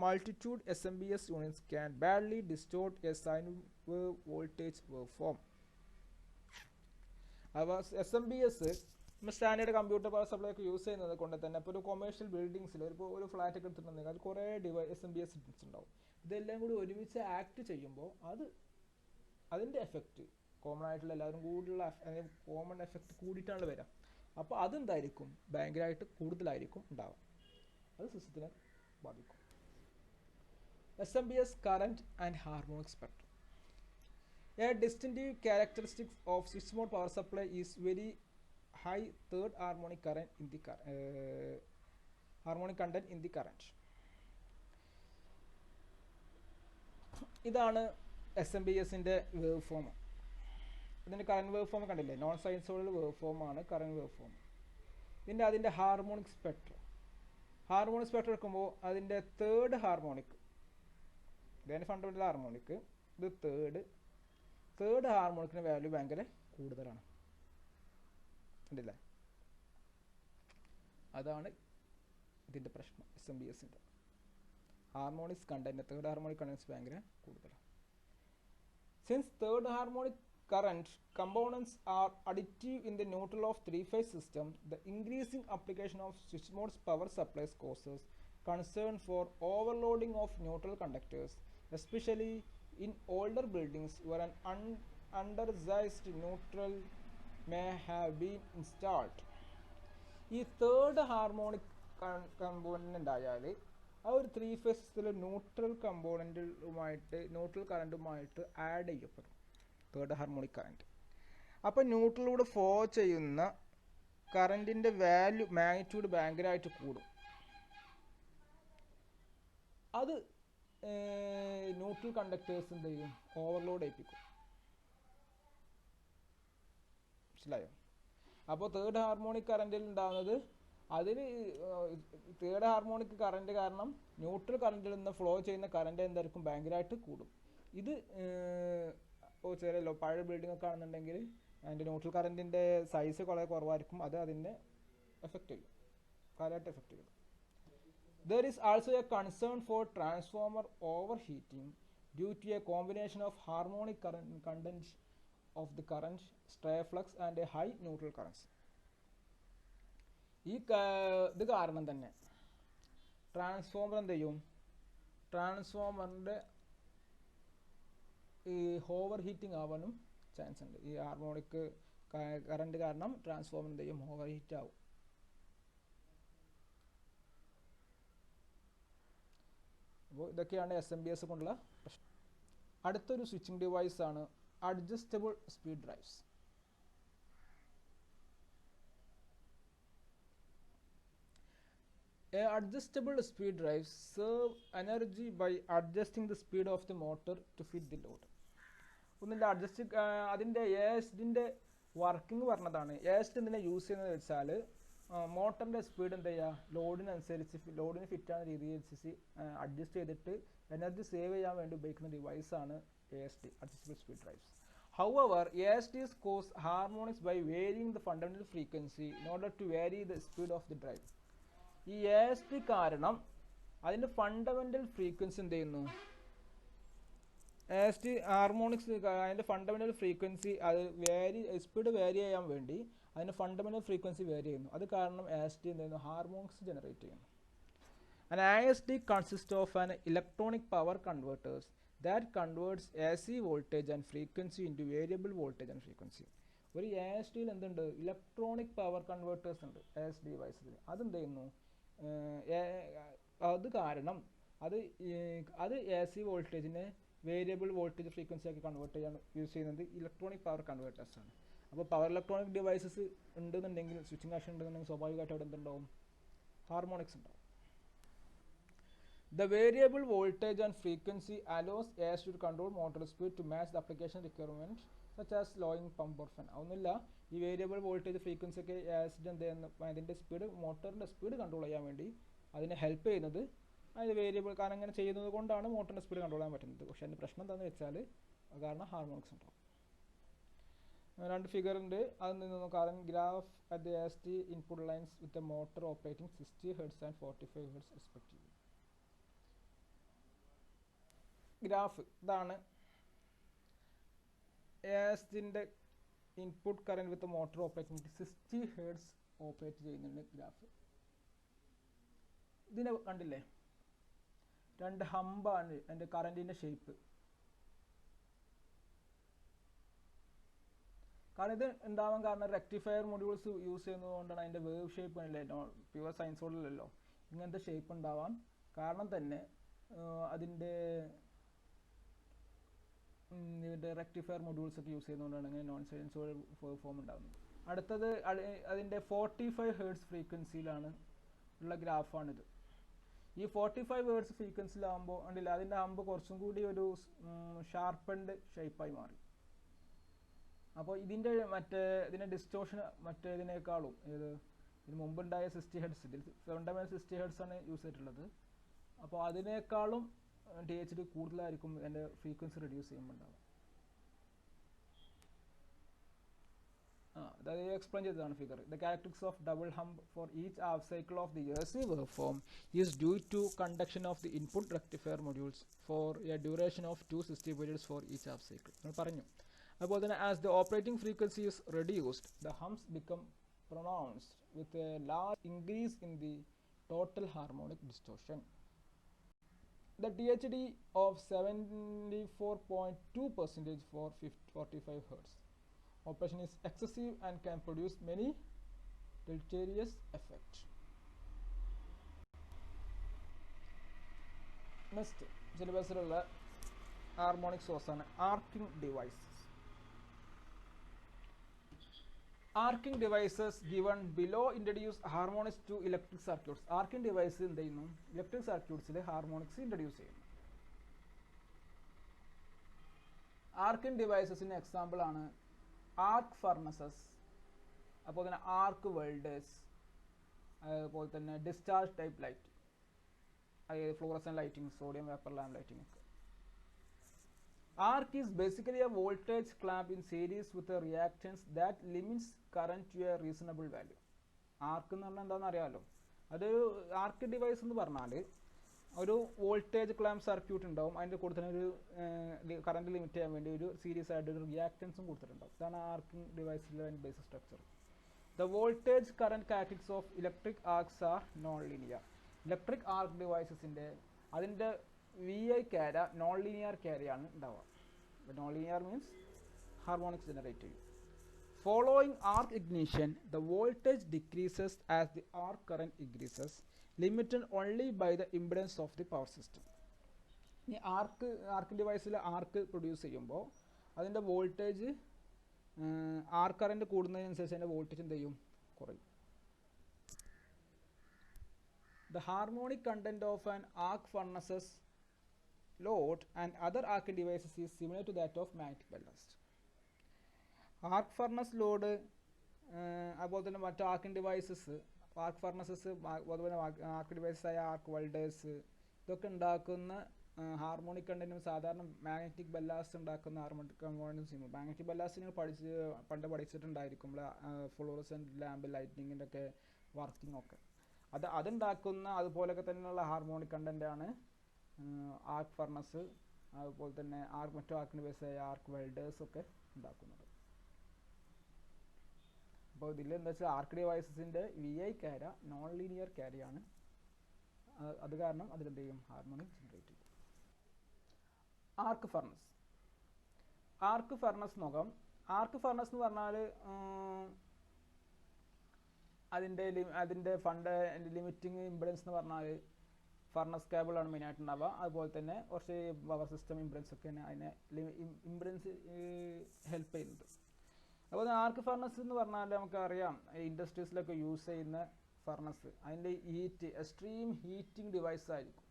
multitude SMPS units can badly distort a sine wave voltage waveform. SMPS standard computer power supply ഒക്കെ use ചെയ്യുന്നത് കൊണ്ട് തന്നെ ഇപ്പോൾ ഒരു commercial ബിൽഡിങ്സിൽ ഒരു flat ഒക്കെ എടുത്തിട്ടുണ്ടെങ്കിൽ അത് കുറേ SMPS ഉണ്ടാവും. ഇതെല്ലാം കൂടി ഒരുമിച്ച് ആക്ട് ചെയ്യുമ്പോൾ അതിൻ്റെ എഫക്റ്റ് കോമൺ ആയിട്ടുള്ള എല്ലാവരും കൂടുതലുള്ള കോമൺ എഫക്റ്റ് കൂടിയിട്ടാണ് വരിക. അപ്പോൾ അതെന്തായിരിക്കും? ഭയങ്കരമായിട്ട് കൂടുതലായിരിക്കും ഉണ്ടാവുക. അത് സിസ്റ്റത്തിനെ ബാധിക്കും. SMPS current and harmonic spectrum. A distinctive characteristic of switch mode power supply is very high third harmonic current in the harmonic content in the current. ഇതാണ് SMPSൻ്റെ വേവ് ഫോം. ഇതിൻ്റെ കറണ്ട് വേവ് ഫോം കണ്ടില്ലേ? Non sinusoidal wave ഫോമാണ് current wave form. പിന്നെ അതിൻ്റെ harmonic spectrum. Harmonic spectrum എടുക്കുമ്പോൾ അതിൻ്റെ third harmonic, ഇതാണ് ഫണ്ടമെൻ്റൽ ഹാർമോണിക്, ഇത് തേർഡ് ഹാർമോണിക്കിൻ്റെ വാല്യൂ ഭയങ്കര കൂടുതലാണ്. കണ്ടില്ലേ? അതാണ് ഇതിൻ്റെ പ്രശ്നം. SMPSൻ്റെ harmonics content, third harmonic contents ഭയങ്കര കൂടുതലാണ്. Since third harmonic current components are additive in the neutral of three-phase system, the increasing application of switch mode's power supplies causes concern for overloading of neutral conductors, especially in older buildings where an undersized neutral may have been installed. ഈ third harmonic component ഉണ്ടായാൽ ആ ഒരു three ഫേസിൽ neutral കറൻറ്റുമായിട്ട് add ചെയ്യപ്പെടും third harmonic current. അപ്പോൾ ന്യൂട്രലിലൂടെ flow ചെയ്യുന്ന കറൻറ്റിൻ്റെ value magnitude ഭയങ്കരമായിട്ട് കൂടും. അത് ന്യൂട്രൽ കണ്ടക്ടേഴ്സ് എന്ത് ചെയ്യും? ഓവർലോഡ് ചെയ്യിപ്പിക്കും. മനസ്സിലായോ? അപ്പോൾ തേർഡ് ഹാർമോണിക് കറൻറ്റിൽ ഉണ്ടാകുന്നത് അതിന് തേർഡ് ഹാർമോണിക് കറൻറ്റ് കാരണം ന്യൂട്രൽ കറൻറ്റിൽ നിന്ന് ഫ്ലോ ചെയ്യുന്ന കറൻറ്റ് എന്തായിരിക്കും? ഭയങ്കരമായിട്ട് കൂടും. ഇത് ചെറിയ പഴയ ബിൽഡിംഗ് ഒക്കെ ആണെന്നുണ്ടെങ്കിൽ അതിൻ്റെ ന്യൂട്രൽ കറൻറ്റിൻ്റെ സൈസ് വളരെ കുറവായിരിക്കും. അത് അതിനെ എഫക്റ്റ് ചെയ്യും, കാര്യമായിട്ട് എഫക്റ്റ് ചെയ്യും. There is also a concern for transformer overheating due to a combination of harmonic current content of the current, stray flux and a high neutral currents. ഇത് കാരണം തന്നെ ട്രാൻസ്ഫോമർ എന്ത് ചെയ്യും? ട്രാൻസ്ഫോമറിൻ്റെ ഈ ഓവർ ഹീറ്റിംഗ് ആവാനും ചാൻസ് ഉണ്ട്. ഈ ഹാർമോണിക് കറണ്ട് കാരണം ട്രാൻസ്ഫോമർ എന്ത് ചെയ്യും? ഓവർ ഹീറ്റ് ആവും. അപ്പോൾ ഇതൊക്കെയാണ് SMPS കൊണ്ടുള്ള പ്രശ്നം. അടുത്തൊരു സ്വിച്ചിങ് ഡിവൈസ് ആണ് adjustable speed drives. Adjustable speed drives serve energy by adjusting the speed of the motor to fit the load. ഒന്നിൻ്റെ അതിൻ്റെ ASDൻ്റെ വർക്കിംഗ് പറഞ്ഞതാണ്. ASD എന്തിനാ യൂസ് ചെയ്യുന്നത് വെച്ചാൽ മോട്ടറിൻ്റെ സ്പീഡ് എന്താ ചെയ്യുക? ലോഡിന് ഫിറ്റാകുന്ന രീതിയിൽ അഡ്ജസ്റ്റ് ചെയ്തിട്ട് എനർജി സേവ് ചെയ്യാൻ വേണ്ടി ഉപയോഗിക്കുന്ന ഡിവൈസാണ് ASD, adjustable speed drives. However, ASDs cause harmonics by varying the fundamental frequency in order to vary the speed of the drive. ഈ ASD കാരണം അതിൻ്റെ ഫണ്ടമെൻ്റൽ ഫ്രീക്വൻസി എന്ത് ചെയ്യുന്നു? ASD ഹാർമോണിക്സ് അതിൻ്റെ ഫണ്ടമെൻ്റൽ ഫ്രീക്വൻസി അത് സ്പീഡ് വേരി ചെയ്യാൻ വേണ്ടി അതിൻ്റെ ഫണ്ടമെൻ്റൽ ഫ്രീക്വൻസി വേരി ചെയ്യുന്നു. അത് കാരണം ASD എന്ത് ചെയ്യുന്നു? ഹാർമോണിക്സ് ജനറേറ്റ് ചെയ്യുന്നു. An ISD consists of an electronic power converters that converts AC voltage and frequency into variable voltage and frequency. ഒരു എ എസ് ഡിയിൽ എന്തുണ്ട്, ഇലക്ട്രോണിക് പവർ കൺവേർട്ടേഴ്സ് ഉണ്ട് എ എസ് ഡി ഡിവൈസിൽ. അതെന്ത് ചെയ്യുന്നു, അത് കാരണം അത് എ സി വോൾട്ടേജിനെ വേരിയബിൾ വോൾട്ടേജ് ഫ്രീക്വൻസി ആക്കി കൺവേർട്ട് ചെയ്യാൻ യൂസ് ചെയ്യുന്നത് ഇലക്ട്രോണിക് പവർ കൺവേർട്ടേഴ്സ് ആണ്. അപ്പോൾ പവർ ഇലക്ട്രോണിക് ഡിവൈസസ് ഉണ്ടെന്നുണ്ടെങ്കിൽ, സ്വിച്ചിങ് ആക്ഷൻ ഉണ്ടെന്നുണ്ടെങ്കിൽ സ്വാഭാവികമായിട്ട് അവിടെ എന്തുണ്ടാവും, ഹാർമോണിക്സ് ഉണ്ടാവും. The variable voltage and frequency allows AS to control motor speed to match the application requirements such as slowing pump or fan. ഒന്നുമില്ല, ഈ വേരിയബിൾ വോൾട്ടേജ് ഫ്രീക്വൻസി ഒക്കെ acid എന്ത് ചെയ്യുന്ന അതിൻ്റെ സ്പീഡ്, മോട്ടറിൻ്റെ സ്പീഡ് കൺട്രോൾ ചെയ്യാൻ വേണ്ടി അതിനെ ഹെൽപ്പ് ചെയ്യുന്നത് അത് വേരിയബിൾ, കാരണം അങ്ങനെ ചെയ്യുന്നത് കൊണ്ടാണ് മോട്ടറിൻ്റെ സ്പീഡ് കൺട്രോൾ ചെയ്യാൻ പറ്റുന്നത്. പക്ഷേ അതിൻ്റെ പ്രശ്നം എന്താണെന്ന് വെച്ചാൽ കാരണം ഹാർമോണിക്സ് ഉണ്ടാവും. രണ്ട് ഫിഗർ ഉണ്ട്, അതിൽ നിന്ന് current graph at the ASD input lines with a motor operating 60 Hz and 45 Hz respectively. Graph ഇതാണ് ASDൻ്റെ ഇൻപുട്ട് കറന്റ് വിത്ത് മോട്ടർ ഓപ്പറേറ്റിംഗ് 60 Hz ഓപ്പറേറ്റ് ചെയ്യുന്നുണ്ട് ഗ്രാഫ്. ഇതിനെ കണ്ടില്ലേ, രണ്ട് ഹമ്പാണ് അതിൻ്റെ കറൻറ്റിൻ്റെ ഷേപ്പ്. കാരണം ഇത് ഉണ്ടാവാൻ കാരണം റെക്ടിഫയർ മൊഡ്യൂൾസ് യൂസ് ചെയ്യുന്നത് കൊണ്ടാണ്. അതിൻ്റെ വേവ് ഷേപ്പ് അല്ലേ, പ്യുവർ സൈൻസോഡിലല്ലോ ഇങ്ങനത്തെ ഷേപ്പ് ഉണ്ടാവാൻ കാരണം തന്നെ അതിൻ്റെ റെക്ടിഫയർ മൊഡ്യൂൾസ് ഒക്കെ യൂസ് ചെയ്യുന്നതുകൊണ്ടാണ് ഇങ്ങനെ നോൺ സൈൻസോഡ് ഫോം ഉണ്ടാകുന്നത്. അടുത്തത് അതിൻ്റെ 45 Hz ഫ്രീക്വൻസിയിലാണ് ഉള്ള ഗ്രാഫാണിത്. ഈ 45 Hz ഫ്രീക്വൻസിയിലാകുമ്പോൾ ഉണ്ടല്ല, അതിൻ്റെ ഹമ്പ് കുറച്ചും കൂടി ഒരു ഷാർപ്പൻഡ് ഷേപ്പായി മാറി. അപ്പോൾ ഇതിൻ്റെ ഡിസ്റ്റോഷൻ മറ്റേതിനേക്കാളും ഇതിന് മുമ്പുണ്ടായ 60 Hz, ഫണ്ടമെന്റൽ 60 Hz ആണ് യൂസ് ചെയ്തിട്ടുള്ളത്. അപ്പോൾ അതിനേക്കാളും THD കൂടുതലായിരിക്കും അതിൻ്റെ ഫ്രീക്വൻസി റെഡ്യൂസ് ചെയ്യുമ്പോൾ ഉണ്ടാവുക. അതായത് എക്സ്പ്ലെയിൻ ചെയ്തതാണ് figure. The characteristics of double hump for each half cycle of the AC waveform is due to conduction of the input rectifier modules for a duration of 260 periods for each half cycle നമ്മൾ പറഞ്ഞു. അതുപോലെ തന്നെ as the operating frequency is reduced the humps become pronounced with a large increase in the total harmonic distortion. The THD of 74.2% for 45 Hz operation is excessive and can produce many deleterious effects. Next, syllabus-ലുള്ള harmonic source ആണ് arcing devices. Arcing devices given below introduce harmonics to electric circuits. Arcing device എന്ത് ചെയ്യുന്നു, electric സർക്യൂട്ട്സിൽ harmonics introduce ചെയ്യുന്നു. Arching ഡിവൈസസിന് example ആണ് ആർക്ക് furnaces, അതുപോലെ തന്നെ ആർക്ക് welders, അതുപോലെ തന്നെ discharge type light, അതായത് fluorescent lighting, sodium vapour lamp lighting ഒക്കെ. Arc is basically a voltage clamp in series with a reactance that limits current to a reasonable value. Arc എന്ന് പറഞ്ഞാൽ എന്താണെന്ന് അറിയാമല്ലോ. അതൊരു ആർക്ക് ഡിവൈസ് എന്ന് പറഞ്ഞാൽ ഒരു വോൾട്ടേജ് ക്ലാമ്പ് സർക്യൂട്ട് ഉണ്ടാവും, അതിൻ്റെ കൂടെ തന്നെ ഒരു കറണ്ട് ലിമിറ്റ് ചെയ്യാൻ വേണ്ടി ഒരു സീരീസ് ആയിട്ട് ഒരു റിയാക്റ്റൻസും കൊടുത്തിട്ടുണ്ടാവും. ഇതാണ് ആർക്കിംഗ് ഡിവൈസിലെ basic structure. The voltage current characteristics of electric arcs are non linear. Electric arc ഡിവൈസസിൻ്റെ അതിൻ്റെ VI ക്യാര നോൺ ലീനിയർ ക്യാരയാണ് ഉണ്ടാവുക. Non linear means harmonics generate ചെയ്യും. Following arc ignition, the voltage decreases as the arc current increases, limited only by the impedance of the power system. ഈ ആർക്ക് ഡിവൈസിൽ ആർക്ക് produce ചെയ്യുമ്പോൾ അതിൻ്റെ voltage ആർക്ക് current കൂടുന്നതിനനുസരിച്ച് അതിൻ്റെ voltage എന്ത് ചെയ്യും, കുറയും. The harmonic content of an arc furnace's load and other arcing devices is similar to that of magnetic ballast. Arc furnace load അതുപോലെ തന്നെ മറ്റു ആർക്കിംഗ് ഡിവൈസസ്, ആർക്ക് ഫർണസസ് അതുപോലെ ആർക്ക് ഡിവൈസസ് ആയ ആർക്ക് വെൽഡേഴ്സ് ഇതൊക്കെ ഉണ്ടാക്കുന്ന ഹാർമോണിക് കണ്ടന്റും സാധാരണ മാഗ്നറ്റിക് ബല്ലാസ്റ്റ് ഉണ്ടാക്കുന്ന ഹാർമോണിക് കമ്പോണൻസും. മാഗ്നറ്റിക് ബല്ലാസ്റ്റ് നിങ്ങൾ പണ്ട് പഠിച്ചിട്ടുണ്ടായിരിക്കും, ഫ്ലൂറസെന്റ് ലാമ്പ് ലൈറ്റിങ്ങിൻ്റെ ഒക്കെ വർക്കിംഗ് ഒക്കെ. അതുണ്ടാക്കുന്ന അതുപോലൊക്കെ തന്നെയുള്ള ഹാർമോണിക് കണ്ടൻ്റാണ് ആർക്ക് ഫർണസ്, അതുപോലെ തന്നെ മറ്റു ആർക്കിംഗ് ഡിവൈസായ ആർക്ക് വെൽഡേഴ്സ് ഒക്കെ ഉണ്ടാക്കുന്നത്. അപ്പോൾ ഇതിൽ എന്താ വെച്ചാൽ ആർക്ക് ഡിവൈസസിൻ്റെ VI ക്യാര നോൺ ലീനിയർ ക്യാരയാണ് അത് കാരണം അതിലെന്ത് ചെയ്യും, ഹാർമോണിക് ജനറേറ്റ് ചെയ്യും. ആർക്ക് ഫർണസ്. ആർക്ക് ഫർണസ് നോക്കാം. ആർക്ക് ഫർണസ് എന്ന് പറഞ്ഞാൽ അതിൻ്റെ ലിമിറ്റിംഗ് ഇംപെഡൻസ് എന്ന് പറഞ്ഞാൽ ഫർണസ് കേബിളാണ് മെയിനായിട്ട് ഉണ്ടാവുക. അതുപോലെ തന്നെ കുറച്ച് പവർ സിസ്റ്റം ഇംപെഡൻസ് ഒക്കെയാണ് അതിനെ ഇംപെഡൻസ് ഹെൽപ്പ് ചെയ്യുന്നത്. അപ്പോൾ ആർക്ക് ഫർണസ് എന്ന് പറഞ്ഞാൽ നമുക്കറിയാം ഇൻഡസ്ട്രീസിലൊക്കെ യൂസ് ചെയ്യുന്ന ഫർണസ് അതിൻ്റെ ഹീറ്റ് എക്സ്ട്രീം ഹീറ്റിംഗ് ഡിവൈസ് ആയിരിക്കും.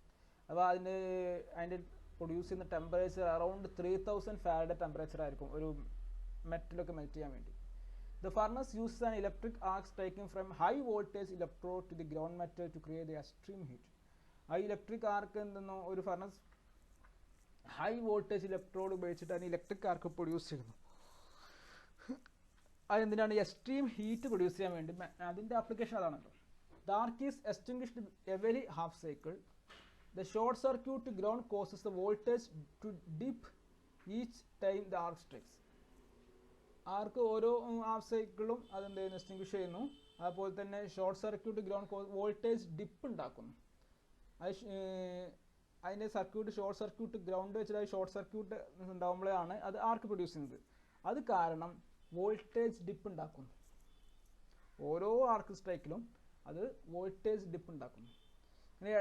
അപ്പോൾ അതിൻ്റെ പ്രൊഡ്യൂസ് ചെയ്യുന്ന ടെമ്പറേച്ചർ അറൗണ്ട് 3000 ഫാരഡേ ടെമ്പറേച്ചർ ആയിരിക്കും ഒരു മെറ്റലൊക്കെ മെൽറ്റ് ചെയ്യാൻ വേണ്ടി. The furnace uses an electric arc striking from high voltage electrode to the ground metal to create the extreme heat. ആ ഇലക്ട്രിക് ആർക്ക് എന്തെന്നോ ഒരു ഫർണസ് ഹൈ വോൾട്ടേജ് ഇലക്ട്രോഡ് ഉപയോഗിച്ചിട്ട് അതിന് electric arc produce ചെയ്യുന്നു. അതെന്തിനാണ്, എക്സ്ട്രീം ഹീറ്റ് പ്രൊഡ്യൂസ് ചെയ്യാൻ വേണ്ടി. അതിൻ്റെ application അതാണല്ലോ. The arc is extinguished every half cycle. The short circuit to ground causes the voltage to dip each time the arc strikes. ആർക്ക് ഓരോ half സൈക്കിളും അതെന്ത് ചെയ്യുന്നു, എക്സ്റ്റിങ്ക്വിഷ് ചെയ്യുന്നു. അതുപോലെ തന്നെ short circuit ground voltage dip ഉണ്ടാക്കുന്നു. അതിൻ്റെ സർക്യൂട്ട് ഷോർട്ട് സർക്യൂട്ട് ഗ്രൗണ്ട് വെച്ചിട്ട് ഷോർട്ട് സർക്യൂട്ട് ഉണ്ടാകുമ്പോഴാണ് അത് ആർക്ക് പ്രൊഡ്യൂസ് ചെയ്യുന്നത്. അത് കാരണം വോൾട്ടേജ് ഡിപ്പ് ഉണ്ടാക്കുന്നു. ഓരോ ആർക്ക് സ്ട്രൈക്കിലും അത് വോൾട്ടേജ് ഡിപ്പ് ഉണ്ടാക്കുന്നു. ഇങ്ങനെ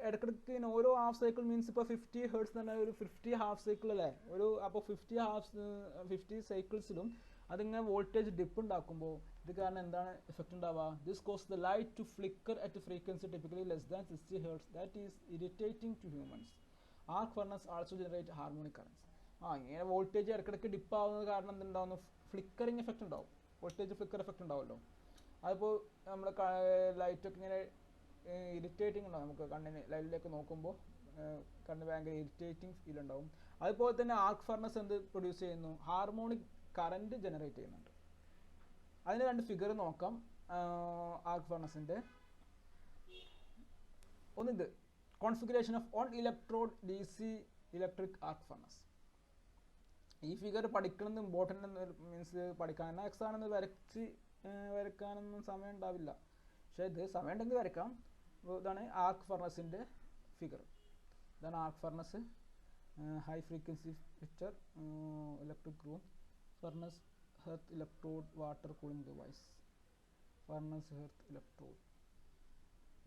ഇടയ്ക്കിടയ്ക്ക് ഓരോ ഹാഫ് സൈക്കിൾ മീൻസ് ഇപ്പോൾ 50 ഹെർട്സ് എന്ന് പറഞ്ഞാൽ ഒരു 50 ഹാഫ് സൈക്കിൾ അല്ലേ അപ്പോൾ 50 സൈക്കിൾസിലും അതിങ്ങനെ വോൾട്ടേജ് ഡിപ്പ് ഉണ്ടാക്കുമ്പോൾ ഇത് കാരണം എന്താണ് എഫക്റ്റ് ഉണ്ടാവുക, this cause the light to flicker at frequency typically less than 60 hertz that is irritating to humans. Arc furnace also generate harmonic currents. ഇങ്ങനെ വോൾട്ടേജ് ഇടയ്ക്കിടയ്ക്ക് ഡിപ്പ് ആവുന്നത് കാരണം എന്തുണ്ടാവുന്നു, ഫ്ലിക്കറിങ് എഫക്റ്റ് ഉണ്ടാവും, വോൾട്ടേജ് ഫ്ലിക്കർ എഫക്റ്റ് ഉണ്ടാവുമല്ലോ. അതിപ്പോൾ നമ്മുടെ ലൈറ്റൊക്കെ ഇങ്ങനെ ഇറിറ്റേറ്റിംഗ് ഉണ്ടാവും, നമുക്ക് കണ്ണിന് ലൈറ്റിലേക്ക് നോക്കുമ്പോൾ കണ്ണ് ഭയങ്കര ഇറിറ്റേറ്റിംഗ് ഫീൽ ഉണ്ടാവും. അതുപോലെ തന്നെ ആർക്ക് ഫർണസ് എന്ത് പ്രൊഡ്യൂസ് ചെയ്യുന്നു, ഹാർമോണിക് കറൻറ്റ് ജനറേറ്റ് ചെയ്യുന്നുണ്ട്. അതിന് രണ്ട് ഫിഗർ നോക്കാം ആർക്ക് ഫർണസിൻ്റെ. ഒന്നിത് configuration of one electrode DC electric arc furnace. ഈ ഫിഗർ പഠിക്കണമെന്ന് ഇമ്പോർട്ടൻ്റ് മീൻസ് പഠിക്കാൻ എക്സാണെന്ന് വരയ്ക്കാനൊന്നും സമയം ഉണ്ടാവില്ല, പക്ഷേ ഇത് സമയം ഉണ്ടെങ്കിൽ വരയ്ക്കാം. ഇതാണ് ആർക്ക് ഫർണസിൻ്റെ ഫിഗർ. ഇതാണ് arc furnace, high frequency filter, electric room, furnace, hearth electrode, water cooling device, furnace, hearth electrode,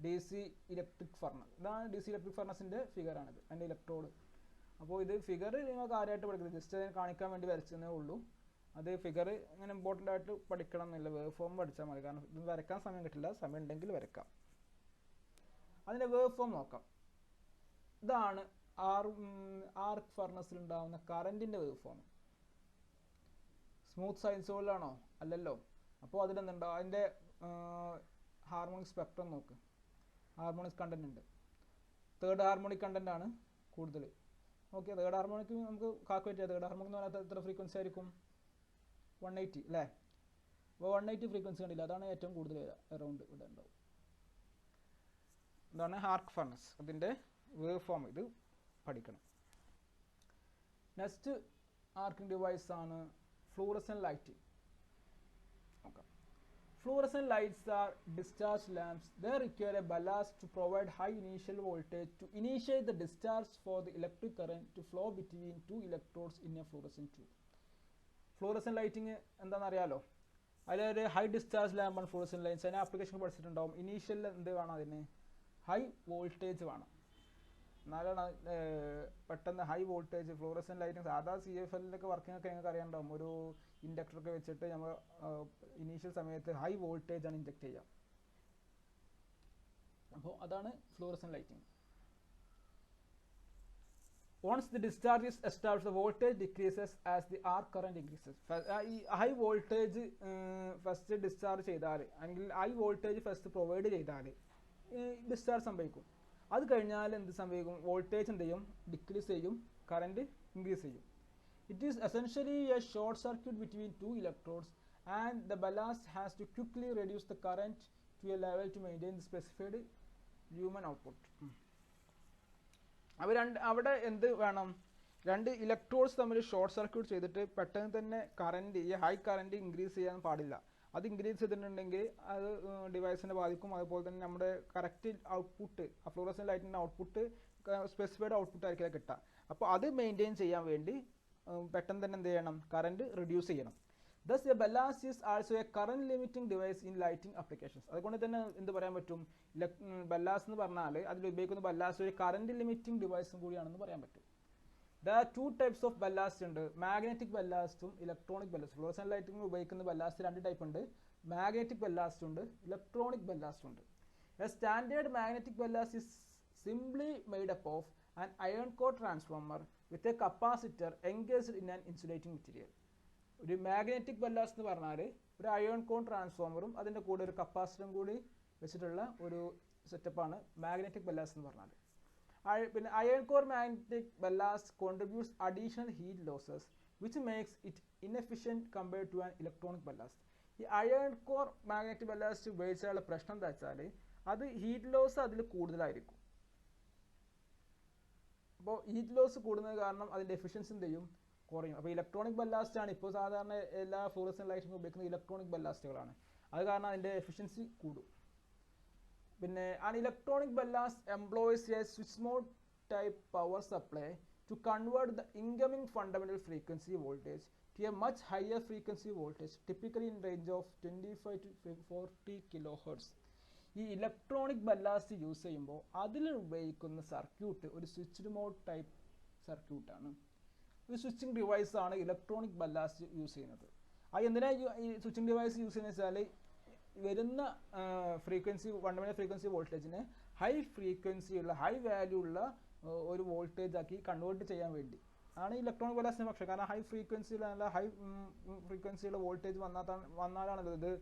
DC electric furnace. ഇതാണ് DC ഇലക്ട്രിക് ഫർണസിൻ്റെ ഫിഗറാണിത്, അതിൻ്റെ ഇലക്ട്രോഡ്. അപ്പോൾ ഇത് ഫിഗർ നിങ്ങൾ കാര്യമായിട്ട് പഠിക്കുന്നത് ജസ്റ്റ് അതിനെ കാണിക്കാൻ വേണ്ടി വരച്ചതേ ഉള്ളൂ. അത് ഫിഗർ ഇങ്ങനെ ഇമ്പോർട്ടൻ്റ് ആയിട്ട് പഠിക്കണം എന്നില്ല, വേവ് ഫോം പഠിച്ചാൽ മതി. കാരണം ഇത് വരയ്ക്കാൻ സമയം കിട്ടില്ല, സമയം ഉണ്ടെങ്കിൽ വരയ്ക്കാം. അതിൻ്റെ വേവ് ഫോം നോക്കാം. ഇതാണ് ആർക്ക് ഫർണസിൽ ഉണ്ടാകുന്ന കറൻറ്റിൻ്റെ വേവ് ഫോം. സ്മൂത്ത് സൈൻസോളിലാണോ? അല്ലല്ലോ. അപ്പോൾ അതിലെന്തുണ്ടാവും, അതിൻ്റെ ഹാർമോണിക് സ്പെക്ട്രം നോക്ക്, ഹാർമോണിക് കണ്ടന്റ് ഉണ്ട്. തേർഡ് ഹാർമോണിക് കണ്ടന്റ് ആണ് കൂടുതൽ. ഓക്കെ, തേർഡ് ഹാർമോണിക് നമുക്ക് കാൽക്കുലേറ്റ് ചെയ്യാം. തേർഡ് ഹാർമോണിക് എന്ന് പറഞ്ഞാൽ എത്ര ഫ്രീക്വൻസി ആയിരിക്കും, 180 അല്ലേ. അപ്പോൾ 180 ഫ്രീക്വൻസി കണ്ടില്ല, അതാണ് ഏറ്റവും കൂടുതൽ വരിക, അറൗണ്ട് ഇവിടെ ഉണ്ടാവും. ഇതാണ് ആർക്ക് ഫർണസ്, അതിൻ്റെ വേവ് ഫോം. ഇത് പഠിക്കണം. നെക്സ്റ്റ് ആർക്കിംഗ് ഡിവൈസ് ആണ് ഫ്ലൂറസെന്റ് ലൈറ്റിംഗ്. നോക്കാം. Fluorescent lights are discharge lamps. They require a ballast to provide high initial voltage to initiate the discharge for the electric current to flow between two electrodes in a fluorescent tube. Fluorescent lighting എന്താണെന്ന് അറിയാലോ. അതിലൊരു high discharge ലാമ്പാണ് fluorescent lights. അതിന് application പഠിച്ചിട്ടുണ്ടാവും. Initial എന്ത് വേണം, അതിന് high voltage വേണം, എന്നാലാണ് പെട്ടെന്ന് ഹൈ വോൾട്ടേജ് ഫ്ലൂറസെന്റ് ലൈറ്റിംഗ്. സാധാ CFL-ലൊക്കെ വർക്കിംഗ് ഒക്കെ നിങ്ങൾക്ക് അറിയാണ്ടാവും. ഒരു ഇൻഡക്ടറൊക്കെ വെച്ചിട്ട് നമ്മൾ ഇനീഷ്യൽ സമയത്ത് ഹൈ വോൾട്ടേജ് ആണ് ഇൻജക്ട് ചെയ്യുക. അപ്പോൾ അതാണ് fluorescent lighting. Once the discharge is established, the voltage decreases as the arc current increases. ഈ ഹൈ വോൾട്ടേജ് ഫസ്റ്റ് ഡിസ്ചാർജ് ചെയ്താൽ, അല്ലെങ്കിൽ ഹൈ വോൾട്ടേജ് ഫസ്റ്റ് പ്രൊവൈഡ് ചെയ്താൽ ഡിസ്ചാർജ് സംഭവിക്കും. അത് കഴിഞ്ഞാൽ എന്ത് സംഭവിക്കും, വോൾട്ടേജ് എന്ത് ചെയ്യും, ഡിക്രീസ് ചെയ്യും, കറണ്ട് ഇൻക്രീസ് ചെയ്യും. It is essentially a short circuit between two electrodes and the ballast has to quickly reduce the current to a level to maintain the specified human output. അവിടെ എന്ത് വേണം, രണ്ട് electrodes തമ്മിൽ short circuit ചെയ്തിട്ട് പെട്ടെന്ന് തന്നെ current, ഈ high current increase ചെയ്യാൻ പാടില്ല. അത് ഇൻക്രീസ് ചെയ്തിട്ടുണ്ടെങ്കിൽ അത് ഡിവൈസിനെ ബാധിക്കും. അതുപോലെ തന്നെ നമ്മുടെ കറക്റ്റ് ഔട്ട്പുട്ട്, ആ ഫ്ലൂറസെൻ്റ് ലൈറ്റിൻ്റെ ഔട്ട്പുട്ട് സ്പെസിഫൈഡ് ഔട്ട്പുട്ട് ആയിരിക്കില്ല കിട്ടുക. അപ്പോൾ അത് മെയിൻറ്റെയിൻ ചെയ്യാൻ വേണ്ടി പെട്ടെന്ന് തന്നെ എന്ത് ചെയ്യണം, കറണ്ട് റിഡ്യൂസ് ചെയ്യണം. Thus a ballast is also a current limiting device in lighting applications. അതുകൊണ്ട് തന്നെ എന്ത് പറയാൻ പറ്റും, ബല്ലാസ്റ്റ് എന്ന് പറഞ്ഞാൽ അതിൽ ഉപയോഗിക്കുന്ന ബല്ലാസ്റ്റ് ഒരു കറന്റ് ലിമിറ്റിംഗ് ഡിവൈസും കൂടിയാണെന്ന് പറയാൻ പറ്റും. There are two types of ballast ഉണ്ട്, മാഗ്നറ്റിക് ബല്ലാസ്റ്റും ഇലക്ട്രോണിക് ബല്ലാസ്റ്റ്. ഫ്ലൂറസെൻ്റ് ലൈറ്റിംഗ് ഉപയോഗിക്കുന്ന ബല്ലാസ്റ്റ് രണ്ട് ടൈപ്പ് ഉണ്ട്, മാഗ്നറ്റിക് ബല്ലാസ്റ്റ് ഉണ്ട്, ഇലക്ട്രോണിക് ബല്ലാസ്റ്റ് ഉണ്ട്. A standard magnetic ballast is simply made up of an iron core transformer with a capacitor engaged in an insulating material. ഒരു magnetic ballast എന്ന് പറഞ്ഞാൽ ഒരു iron കോൺ ട്രാൻസ്ഫോമറും അതിൻ്റെ കൂടെ ഒരു കപ്പാസിറ്ററും കൂടി വെച്ചിട്ടുള്ള ഒരു സെറ്റപ്പാണ് മാഗ്നറ്റിക് ബല്ലാസ്റ്റ് എന്ന് പറഞ്ഞാൽ. പിന്നെ iron core magnetic ballast contributes additional heat losses which makes it inefficient compared to an electronic ballast. ഈ അയൺ കോർ മാഗ്നറ്റിക് ബല്ലാസ്റ്റ് ഉപയോഗിച്ചാലുള്ള പ്രശ്നം എന്താ വെച്ചാൽ അത് ഹീറ്റ് ലോസ് അതിൽ കൂടുതലായിരിക്കും. അപ്പോൾ ഹീറ്റ് ലോസ് കൂടുന്നത് കാരണം അതിൻ്റെ എഫിഷ്യൻസി എന്ത് ചെയ്യും, കുറയും. അപ്പോൾ ഇലക്ട്രോണിക് ബല്ലാസ്റ്റ് ആണ് ഇപ്പോൾ സാധാരണ എല്ലാ ഫ്ലൂറസെൻ്റ് ലൈറ്റിനും ഉപയോഗിക്കുന്ന ഇലക്ട്രോണിക് ബല്ലാസ്റ്റുകളാണ്. അത് കാരണം അതിൻ്റെ എഫിഷ്യൻസി കൂടും. പിന്നെ an electronic ballast employs a switch mode type power supply to convert the incoming fundamental frequency voltage to a much higher frequency voltage, typically in range of 25 to 40 kilohertz. ഈ electronic ballast use ചെയ്യുമ്പോൾ അതിൽ ഉപയോഗിക്കുന്ന circuit ഒരു switched mode type സർക്യൂട്ടാണ്. ഒരു switching device ആണ് electronic ballast use ചെയ്യുന്നത്. അത് എന്തിനാണ് ഈ സ്വിച്ചിങ് ഡിവൈസ് യൂസ് ചെയ്യുന്നത് വെച്ചാൽ വരുന്ന ഫ്രീക്വൻസി ഫണ്ടമെൻ്റൽ ഫ്രീക്വൻസി വോൾട്ടേജിനെ ഹൈ ഫ്രീക്വൻസി ഉള്ള ഹൈ വാല്യൂ ഉള്ള ഒരു വോൾട്ടേജ് ആക്കി കൺവേർട്ട് ചെയ്യാൻ വേണ്ടി ആണ് ഇലക്ട്രോണിക് ബല്ലാസ്റ്റിൻ്റെ പക്ഷേ. കാരണം ഹൈ ഫ്രീക്വൻസിയുള്ള നല്ല ഹൈ ഫ്രീക്വൻസിയുള്ള വോൾട്ടേജ് വന്നാലാണല്ലോ ഇത്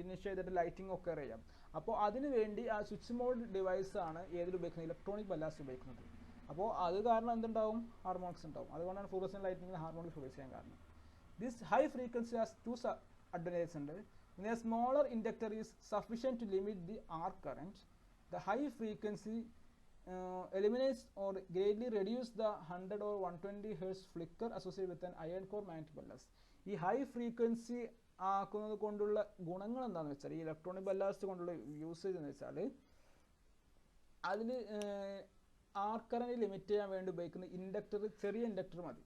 ഇനിഷ്യ ചെയ്തിട്ട് ലൈറ്റിംഗ് ഒക്കെ അറിയാം. അപ്പോൾ അതിന് വേണ്ടി ആ സ്വിച്ച് മോഡ് ഡിവൈസ് ആണ് ഏതിൽ ഉപയോഗിക്കുന്നത്, ഇലക്ട്രോണിക് ബല്ലാസ്റ്റ് ഉപയോഗിക്കുന്നത്. അപ്പോൾ അത് കാരണം എന്തുണ്ടാവും, ഹാർമോണിക്സ് ഉണ്ടാവും. അതുകൊണ്ടാണ് ഫ്ലൂറസെൻ്റ് ലൈറ്റിങ്ങിന് ഹാർമോണിക്സ് ഉപയോഗിച്ച് ചെയ്യാൻ കാരണം. This high frequency has two advantages ഉണ്ട്. When a smaller inductor is sufficient to limit the arc current, the high frequency eliminates or greatly reduce the 100 or 120 Hz flicker associated with an iron core magnetic ballast. ഈ high frequency ആക്കുന്നത് കൊണ്ടുള്ള ഗുണങ്ങൾ എന്താണെന്ന് വെച്ചാൽ, ഈ electronic ballast കൊണ്ടുള്ള usage എന്ന് വെച്ചാൽ അതിൽ ആർക്ക് കറന്റ് ലിമിറ്റ് ചെയ്യാൻ വേണ്ടി ഉപയോഗിക്കുന്ന ഇൻഡക്ടർ ചെറിയ ഇൻഡക്ടർ മതി.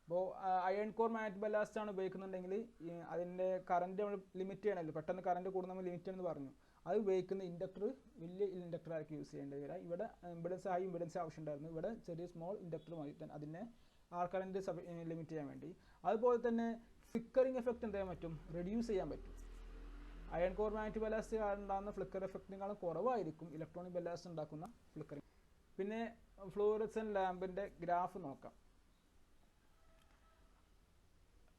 അപ്പോൾ അയൺ കോർ മാഗ്നറ്റിക് ബല്ലാസ്റ്റ് ആണ് ഉപയോഗിക്കുന്നുണ്ടെങ്കിൽ അതിൻ്റെ കറണ്ട് നമ്മൾ ലിമിറ്റ് ചെയ്യണമല്ലോ, പെട്ടെന്ന് കറണ്ട് കൂടുന്ന നമ്മൾ ലിമിറ്റ് ചെയ്യണമെന്ന് പറഞ്ഞു. അത് ഉപയോഗിക്കുന്ന ഇൻഡക്ടർ വലിയ ഇൻഡക്ടർ ആയിരിക്കും യൂസ് ചെയ്യേണ്ടി വരിക. ഇവിടെ ഇമ്പിഡൻസ് ഹൈ ഇമ്പിഡൻസ് ആവശ്യമുണ്ടായിരുന്നു, ഇവിടെ ചെറിയ സ്മോൾ ഇൻഡക്ടർ മതി അതിനെ ആർ കറണ്ട് ലിമിറ്റ് ചെയ്യാൻ വേണ്ടി. അതുപോലെ തന്നെ ഫ്ലിക്കറിങ് എഫക്റ്റ് എന്ത് ചെയ്യാൻ പറ്റും, റെഡ്യൂസ് ചെയ്യാൻ പറ്റും. അയൺ കോർ മാഗ്നറ്റിക് ബല്ലാസ്റ്റ് ഉണ്ടാകുന്ന ഫ്ലിക്കർ എഫക്റ്റിനേക്കാളും കുറവായിരിക്കും ഇലക്ട്രോണിക് ബല്ലാസ്റ്റ് ഉണ്ടാക്കുന്ന ഫ്ലിക്കറിങ്. പിന്നെ ഫ്ലൂറസെൻ്റ് ലാമ്പിൻ്റെ ഗ്രാഫ് നോക്കാം.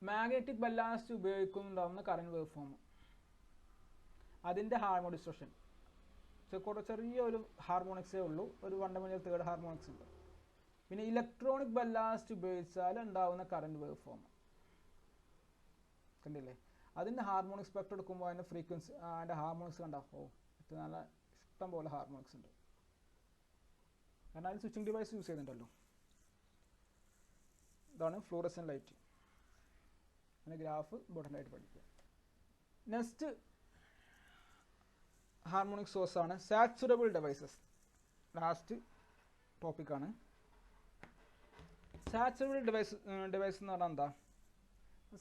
മാഗ്നറ്റിക് ബല്ലാസ്റ്റ് ഉപയോഗിക്കുന്നുണ്ടാവുന്ന കറന്റ് വേവ് ഫോം, അതിൻ്റെ ഹാർമോണിക് ഡിസ്റ്റോർഷൻ ചെറിയൊരു ഹാർമോണിക്സേ ഉള്ളൂ, ഒരു ഫണ്ടമെൻ്റൽ തേർഡ് ഹാർമോണിക്സ് ഉണ്ട്. പിന്നെ ഇലക്ട്രോണിക് ബല്ലാസ്റ്റ് ഉപയോഗിച്ചാൽ ഉണ്ടാവുന്ന കറന്റ് വേവ് ഫോം കണ്ടില്ലേ, അതിൻ്റെ ഹാർമോണിക് സ്പെക്ട്രം എടുക്കുമ്പോൾ അതിൻ്റെ ഫ്രീക്വൻസി അതിൻ്റെ ഹാർമോണിക്സ് കണ്ടാൽ ഇത് നല്ല ഇഷ്ടം പോലെ ഹാർമോണിക്സ് ഉണ്ട്. കാരണം അതിൽ സ്വിച്ചിങ് ഡിവൈസ് യൂസ് ചെയ്യുന്നുണ്ടല്ലോ. ഇതാണ് ഫ്ലൂറസെൻ്റ് ലൈറ്റ്. അതിൻ്റെ ഗ്രാഫ് ഇമ്പോർട്ടൻ്റ് ആയിട്ട് പഠിക്കുക. നെക്സ്റ്റ് ഹാർമോണിക് സോഴ്സ് ആണ് സാച്ചുറബിൾ ഡിവൈസസ്. ലാസ്റ്റ് ടോപ്പിക്കാണ്. സാച്ചുറബിൾ ഡിവൈസ് എന്ന് പറഞ്ഞാൽ എന്താ,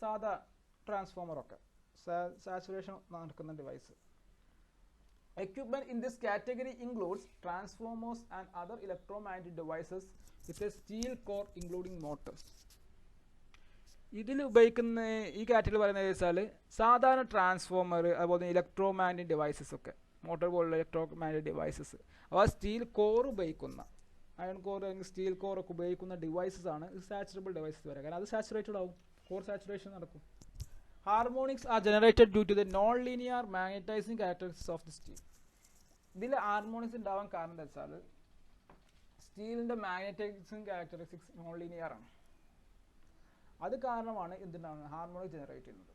സാധാ ട്രാൻസ്ഫോമറൊക്കെ സാച്ചുറേഷൻ നടക്കുന്ന device. Equipment in this category includes transformers and other electromagnetic devices with a steel core including motors. ഇതിൽ ഉപയോഗിക്കുന്ന ഈ കാറ്റഗറി പറയുന്നത് വെച്ചാൽ സാധാരണ ട്രാൻസ്ഫോമർ, അതുപോലെ ഇലക്ട്രോ മാഗ്നറ്റിക് ഡിവൈസസ് ഒക്കെ, മോട്ടോർ പോലുള്ള ഇലക്ട്രോ മാഗ്നറ്റിക് ഡിവൈസസ്, അപ്പോൾ സ്റ്റീൽ കോർ ഉപയോഗിക്കുന്ന അയൺ കോർ അല്ലെങ്കിൽ സ്റ്റീൽ കോർ ഒക്കെ ഉപയോഗിക്കുന്ന ഡിവൈസസ് ആണ് സാച്ചുറബിൾ ഡിവൈസസ് വരെ. കാരണം അത് സാച്ചുറേറ്റഡ് ആവും, കോർ സാച്ചുറേഷൻ നടക്കും. Harmonics are generated due to the non linear magnetising characteristics of the steel. ഇതിൽ ഹാർമോണിക്സ് ഉണ്ടാവാൻ കാരണം എന്താ വെച്ചാൽ സ്റ്റീലിൻ്റെ മാഗ്നറ്റൈസിങ് ക്യാരക്ടറിസ്റ്റിക്സ് നോൺ ലീനിയർ ആണ്. അത് കാരണമാണ് എന്തുണ്ടാകുന്നത്, ഹാർമോണിക് ജനറേറ്റ് ചെയ്യുന്നത്.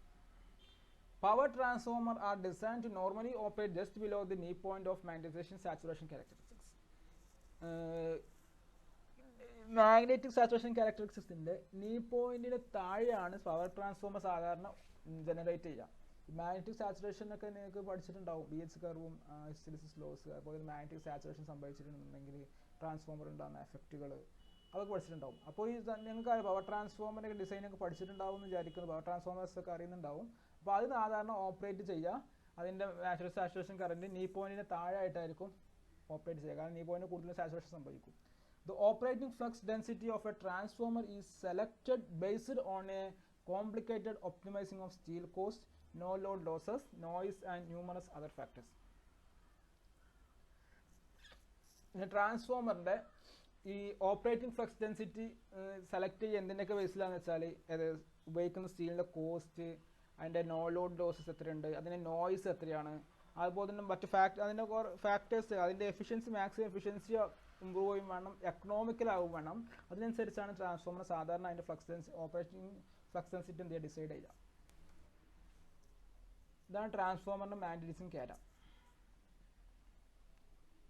Power transformer are design to normally operate just below the knee point of magnetisation saturation characteristics. Magnetic saturation ക്യാരക്ടറിസ്റ്റിക്സിൻ്റെ നീ പോയിന്റിന് താഴെയാണ് പവർ ട്രാൻസ്ഫോമർ സാധാരണ ജനറേറ്റ് ചെയ്യുക. മാഗ്നറ്റിക് സാച്ചുറേഷൻ ഒക്കെ നിങ്ങൾക്ക് പഠിച്ചിട്ടുണ്ടാവും, ബി എച്ച് കർവും ഹിസ്റ്ററിസിസ് ലോസ്, അതുപോലെ മാഗ്നറ്റിക് സാച്ചുറേഷൻ സംഭവിച്ചിട്ടുണ്ടെങ്കിൽ ട്രാൻസ്ഫോമർ ഉണ്ടാകുന്ന എഫക്റ്റുകൾ അതൊക്കെ പഠിച്ചിട്ടുണ്ടാവും. അപ്പോൾ ഈ നിങ്ങൾക്ക് പവർ ട്രാൻസ്ഫോമറിൻ്റെ ഡിസൈനൊക്കെ പഠിച്ചിട്ടുണ്ടാവും എന്ന് വിചാരിക്കുന്നു, പവർ ട്രാൻസ്ഫോമേഴ്സ് ഒക്കെ അറിയുന്നുണ്ടാവും. അപ്പോൾ അത് സാധാരണ ഓപ്പറേറ്റ് ചെയ്യുക അതിൻ്റെ മാഗ്നറ്റിക് സാച്ചുറേഷൻ കറൻറ്റ് നീ പോയിന്റിന് താഴെ ആയിട്ടായിരിക്കും ഓപ്പറേറ്റ് ചെയ്യുക, കാരണം നീ പോയിന്റ് കൂടുതൽ സാച്ചുറേഷൻ സംഭവിക്കും. The operating flux density of a transformer is selected based on a complicated optimizing of steel cost, no load losses, noise and numerous other factors. ട്രാൻസ്ഫോമറിൻ്റെ ഈ ഓപ്പറേറ്റിംഗ് ഫ്ലക്സ് ഡെൻസിറ്റി സെലക്ട് ചെയ്യുക എന്തിൻ്റെയൊക്കെ ബേസിലാണെന്ന് വെച്ചാൽ ഉപയോഗിക്കുന്ന സ്റ്റീലിൻ്റെ cost, അതിൻ്റെ no load losses എത്രയുണ്ട്, അതിൻ്റെ noise എത്രയാണ്, അതുപോലെ തന്നെ മറ്റ് അതിൻ്റെ ഫാക്ടേഴ്സ്, അതിൻ്റെ എഫിഷ്യൻസി മാക്സിമം എഫിഷ്യൻസി ഇമ്പ്രൂവ് ചെയ്യും വേണം, എക്കണോമിക്കലാവും വേണം. അതിനനുസരിച്ചാണ് ട്രാൻസ്ഫോമർ സാധാരണ അതിൻ്റെ ഓപ്പറേറ്റിംഗ് ഫ്ലക്സ് ഡെൻസിറ്റി എന്ത് ചെയ്യുക ഡിസൈഡ് ചെയ്യുക. ഇതാണ് ട്രാൻസ്ഫോമറിൻ്റെ മാഗ്നറ്റിസം ക്യാര,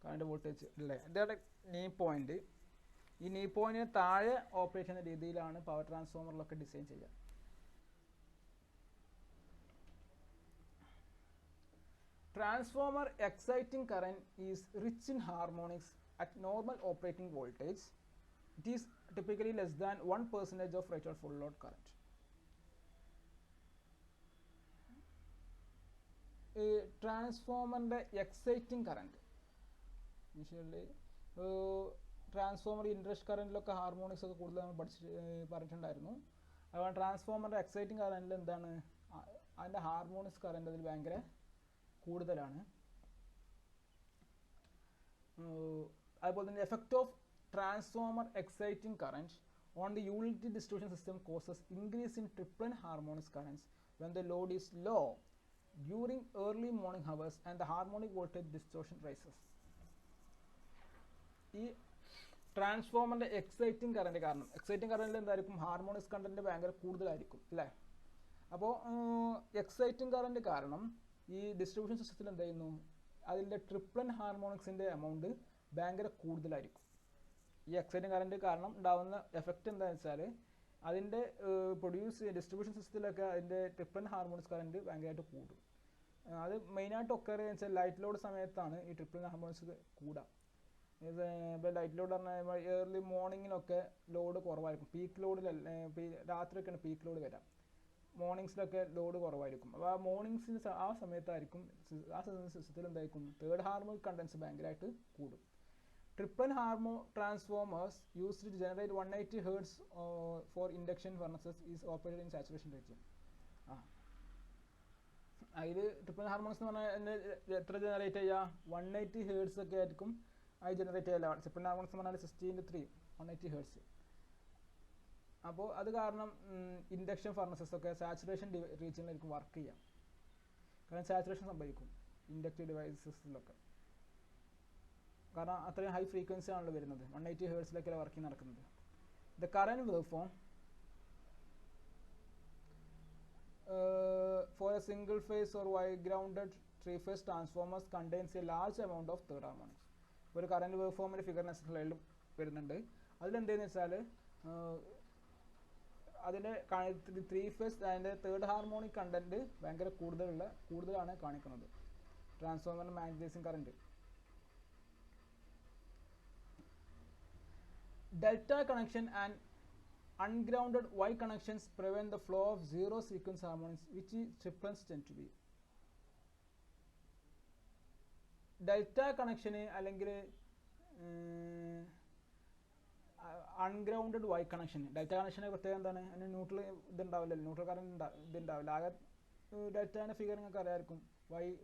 കറണ്ട് വോൾട്ടേജ് അല്ലേ. ഇതാണ് നീ പോയിന്റ്. ഈ നീ പോയിന്റിന് താഴെ ഓപ്പറേറ്റ് ചെയ്യുന്ന രീതിയിലാണ് പവർ ട്രാൻസ്ഫോമറിലൊക്കെ ഡിസൈൻ ചെയ്യുക. Transformer exciting current is rich in harmonics at normal operating voltage. It is typically less than 1% of rated full load current. ട്രാൻസ്ഫോമറിൻ്റെ exciting current usually transformer inrush കറൻറ്റിലൊക്കെ ഹാർമോണിക്സ് ഒക്കെ കൂടുതൽ നമ്മൾ പറഞ്ഞിട്ടുണ്ടായിരുന്നു. അതുപോലെ ട്രാൻസ്ഫോമറിൻ്റെ എക്സൈറ്റിംഗ് കറൻറ്റിൽ എന്താണ് അതിൻ്റെ ഹാർമോണിക്സ് കറൻറ്റ് അതിൽ ഭയങ്കര കൂടുതലാണ്. അതുപോലെ തന്നെ effect of transformer exciting current on the unity distribution system causes increase in triple harmonics currents when the load is low during early morning hours and the harmonic voltage distortion rises. ഈ ട്രാൻസ്ഫോമറിൻ്റെ exciting current കാരണം, exciting കറൻറ്റിൽ എന്തായിരിക്കും harmonics content ഭയങ്കര കൂടുതലായിരിക്കും അല്ലേ. അപ്പോൾ exciting current കാരണം ഈ ഡിസ്ട്രിബ്യൂഷൻ സിസ്റ്റത്തിൽ എന്ത് ചെയ്യുന്നു, അതിൻ്റെ ട്രിപ്ലൻ ഹാർമോണിക്സിൻ്റെ എമൗണ്ട് ഭയങ്കര കൂടുതലായിരിക്കും. ഈ എക്സൈറ്റിംഗ് കറൻറ്റ് കാരണം ഉണ്ടാകുന്ന എഫക്റ്റ് എന്താണെന്ന് വെച്ചാൽ അതിൻ്റെ ഡിസ്ട്രിബ്യൂഷൻ സിസ്റ്റത്തിലൊക്കെ അതിൻ്റെ ട്രിപ്ലൻ ഹാർമോണിക്സ് കറൻറ്റ് ഭയങ്കരമായിട്ട് കൂടും. അത് മെയിനായിട്ട് ഒക്കർ എന്ന് വെച്ചാൽ ലൈറ്റ് ലോഡ് സമയത്താണ് ഈ ട്രിപ്ലൻ ഹാർമോണിക്സ് കൂടുക. ഇപ്പോൾ ലൈറ്റ് ലോഡ് പറഞ്ഞാൽ ഏർലി മോർണിംഗിലൊക്കെ ലോഡ് കുറവായിരിക്കും, പീക്ക് ലോഡിലല്ല, രാത്രിയൊക്കെയാണ് പീക്ക് ലോഡ് വരാം, മോർണിംഗ്സിലൊക്കെ ലോഡ് കുറവായിരിക്കും. അപ്പോൾ ആ മോർണിംഗ്സിന് ആ സമയത്തായിരിക്കും ആ സിസ്റ്റത്തിൽ എന്തായിരിക്കും തേർഡ് ഹാർമോണിക് കണ്ടൻസ് ഭയങ്കരമായിട്ട് കൂടും. Triplen transformers used to generate 180 Hz for induction furnaces is operated in saturation region. അതിൽ ട്രിപ്ലൻ ഹാർമോണിക്സ് എന്ന് പറഞ്ഞാൽ എത്ര ജനറേറ്റ് ചെയ്യുക, 180 Hz ഒക്കെ ആയിരിക്കും അത് ജനറേറ്റ് ചെയ്യല. ട്രിപ്ലൻ ഹാർമോണിക്സ് എന്ന് പറഞ്ഞാൽ 16:3 180 Hz. അപ്പോൾ അത് കാരണം ഇൻഡക്ഷൻ ഫർണസസ് ഒക്കെ സാച്ചുറേഷൻ റീജിയനിലായിരിക്കും വർക്ക് ചെയ്യാം, കാരണം സാച്ചുറേഷൻ സംഭവിക്കും ഇൻഡക്റ്റീവ് ഡിവൈസസിലൊക്കെ, കാരണം അത്രയും ഹൈ ഫ്രീക്വൻസി ആണല്ലോ വരുന്നത്, 180 Hz വർക്കിംഗ് നടക്കുന്നത്. The current wave form for a single phase or wire grounded 3-phase transformers contains a large amount of third harmonics. ഒരു കറന്റ് വേവ് ഫോമിൻ്റെ ഫിഗറിന് സ്ലൈഡിൽ വരുന്നുണ്ട്. അതിലെന്തെന്ന് വെച്ചാൽ അതിൻ്റെ 3 phase അതിൻ്റെ തേർഡ് ഹാർമോണിക് കണ്ടന്റ് ഭയങ്കര കൂടുതലാണ് കാണിക്കുന്നത് ട്രാൻസ്ഫോമറിൻ്റെ magnetising current. Delta connection and ungrounded Y connections prevent the flow of zero sequence harmonics, which triplets tend to be. Delta connection അല്ലെങ്കിൽ അൺഗ്രൗണ്ടഡ് വൈ കണക്ഷൻ, ഡെൽറ്റ കണക്ഷൻ്റെ പ്രത്യേകം എന്താണ്, അതിന് ന്യൂട്രൽ ഇതുണ്ടാവില്ലല്ലോ, ന്യൂട്രൽ കറന്റ് ഇതുണ്ടാവില്ല. ആകെ ഡെൽറ്റേൻ്റെ figure നിങ്ങൾക്ക് അറിയാമായിരിക്കും,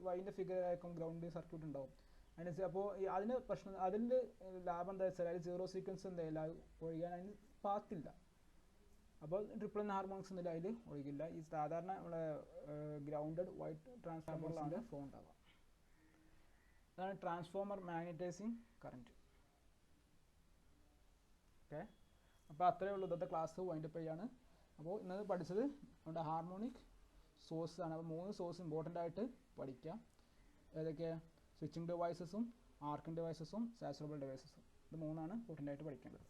വൈൻ്റെ ഫിഗർ ആയിരിക്കും, ഗ്രൗണ്ട് സർക്യൂട്ട് ഉണ്ടാവും അതിന്. അപ്പോൾ അതിന് പ്രശ്നം, അതിൻ്റെ ലാഭം എന്താ വെച്ചാൽ അതിൽ സീറോ സീക്വൻസ് എന്തായാലും ഒഴിയാൻ അതിന് പാത്തില്ല. അപ്പോൾ ട്രിപ്ലൻ ഹാർമോണിക്സ് ഒന്നും അതിൽ ഒഴുകില്ല. ഈ സാധാരണ നമ്മളെ ഗ്രൗണ്ടഡ് വൈറ്റ് ട്രാൻസ്ഫോമറിലാണ് ഫ്ലോ ഉണ്ടാവുക. അതാണ് ട്രാൻസ്ഫോമർ മാഗ്നറ്റൈസിങ് കറന്റ്. ഓക്കെ, അപ്പോൾ അത്രയേ ഉള്ളൂ. ഇന്നത്തെ ക്ലാസ് വൈൻഡപ്പ് ചെയ്യാണ്. അപ്പോൾ ഇന്നത് പഠിച്ചത് നമ്മുടെ ഹാർമോണിക് സോഴ്സ് ആണ്. അപ്പോൾ 3 സോഴ്സ് ഇമ്പോർട്ടൻ്റ് ആയിട്ട് പഠിക്കുക. ഏതൊക്കെ? സ്വിച്ചിങ് ഡിവൈസസും, ആർക്കിംഗ് ഡിവൈസസും, സാച്ചുറബിൾ ഡിവൈസസും. ഇത് 3 ഇമ്പോർട്ടൻ്റ് ആയിട്ട് പഠിക്കേണ്ടത്.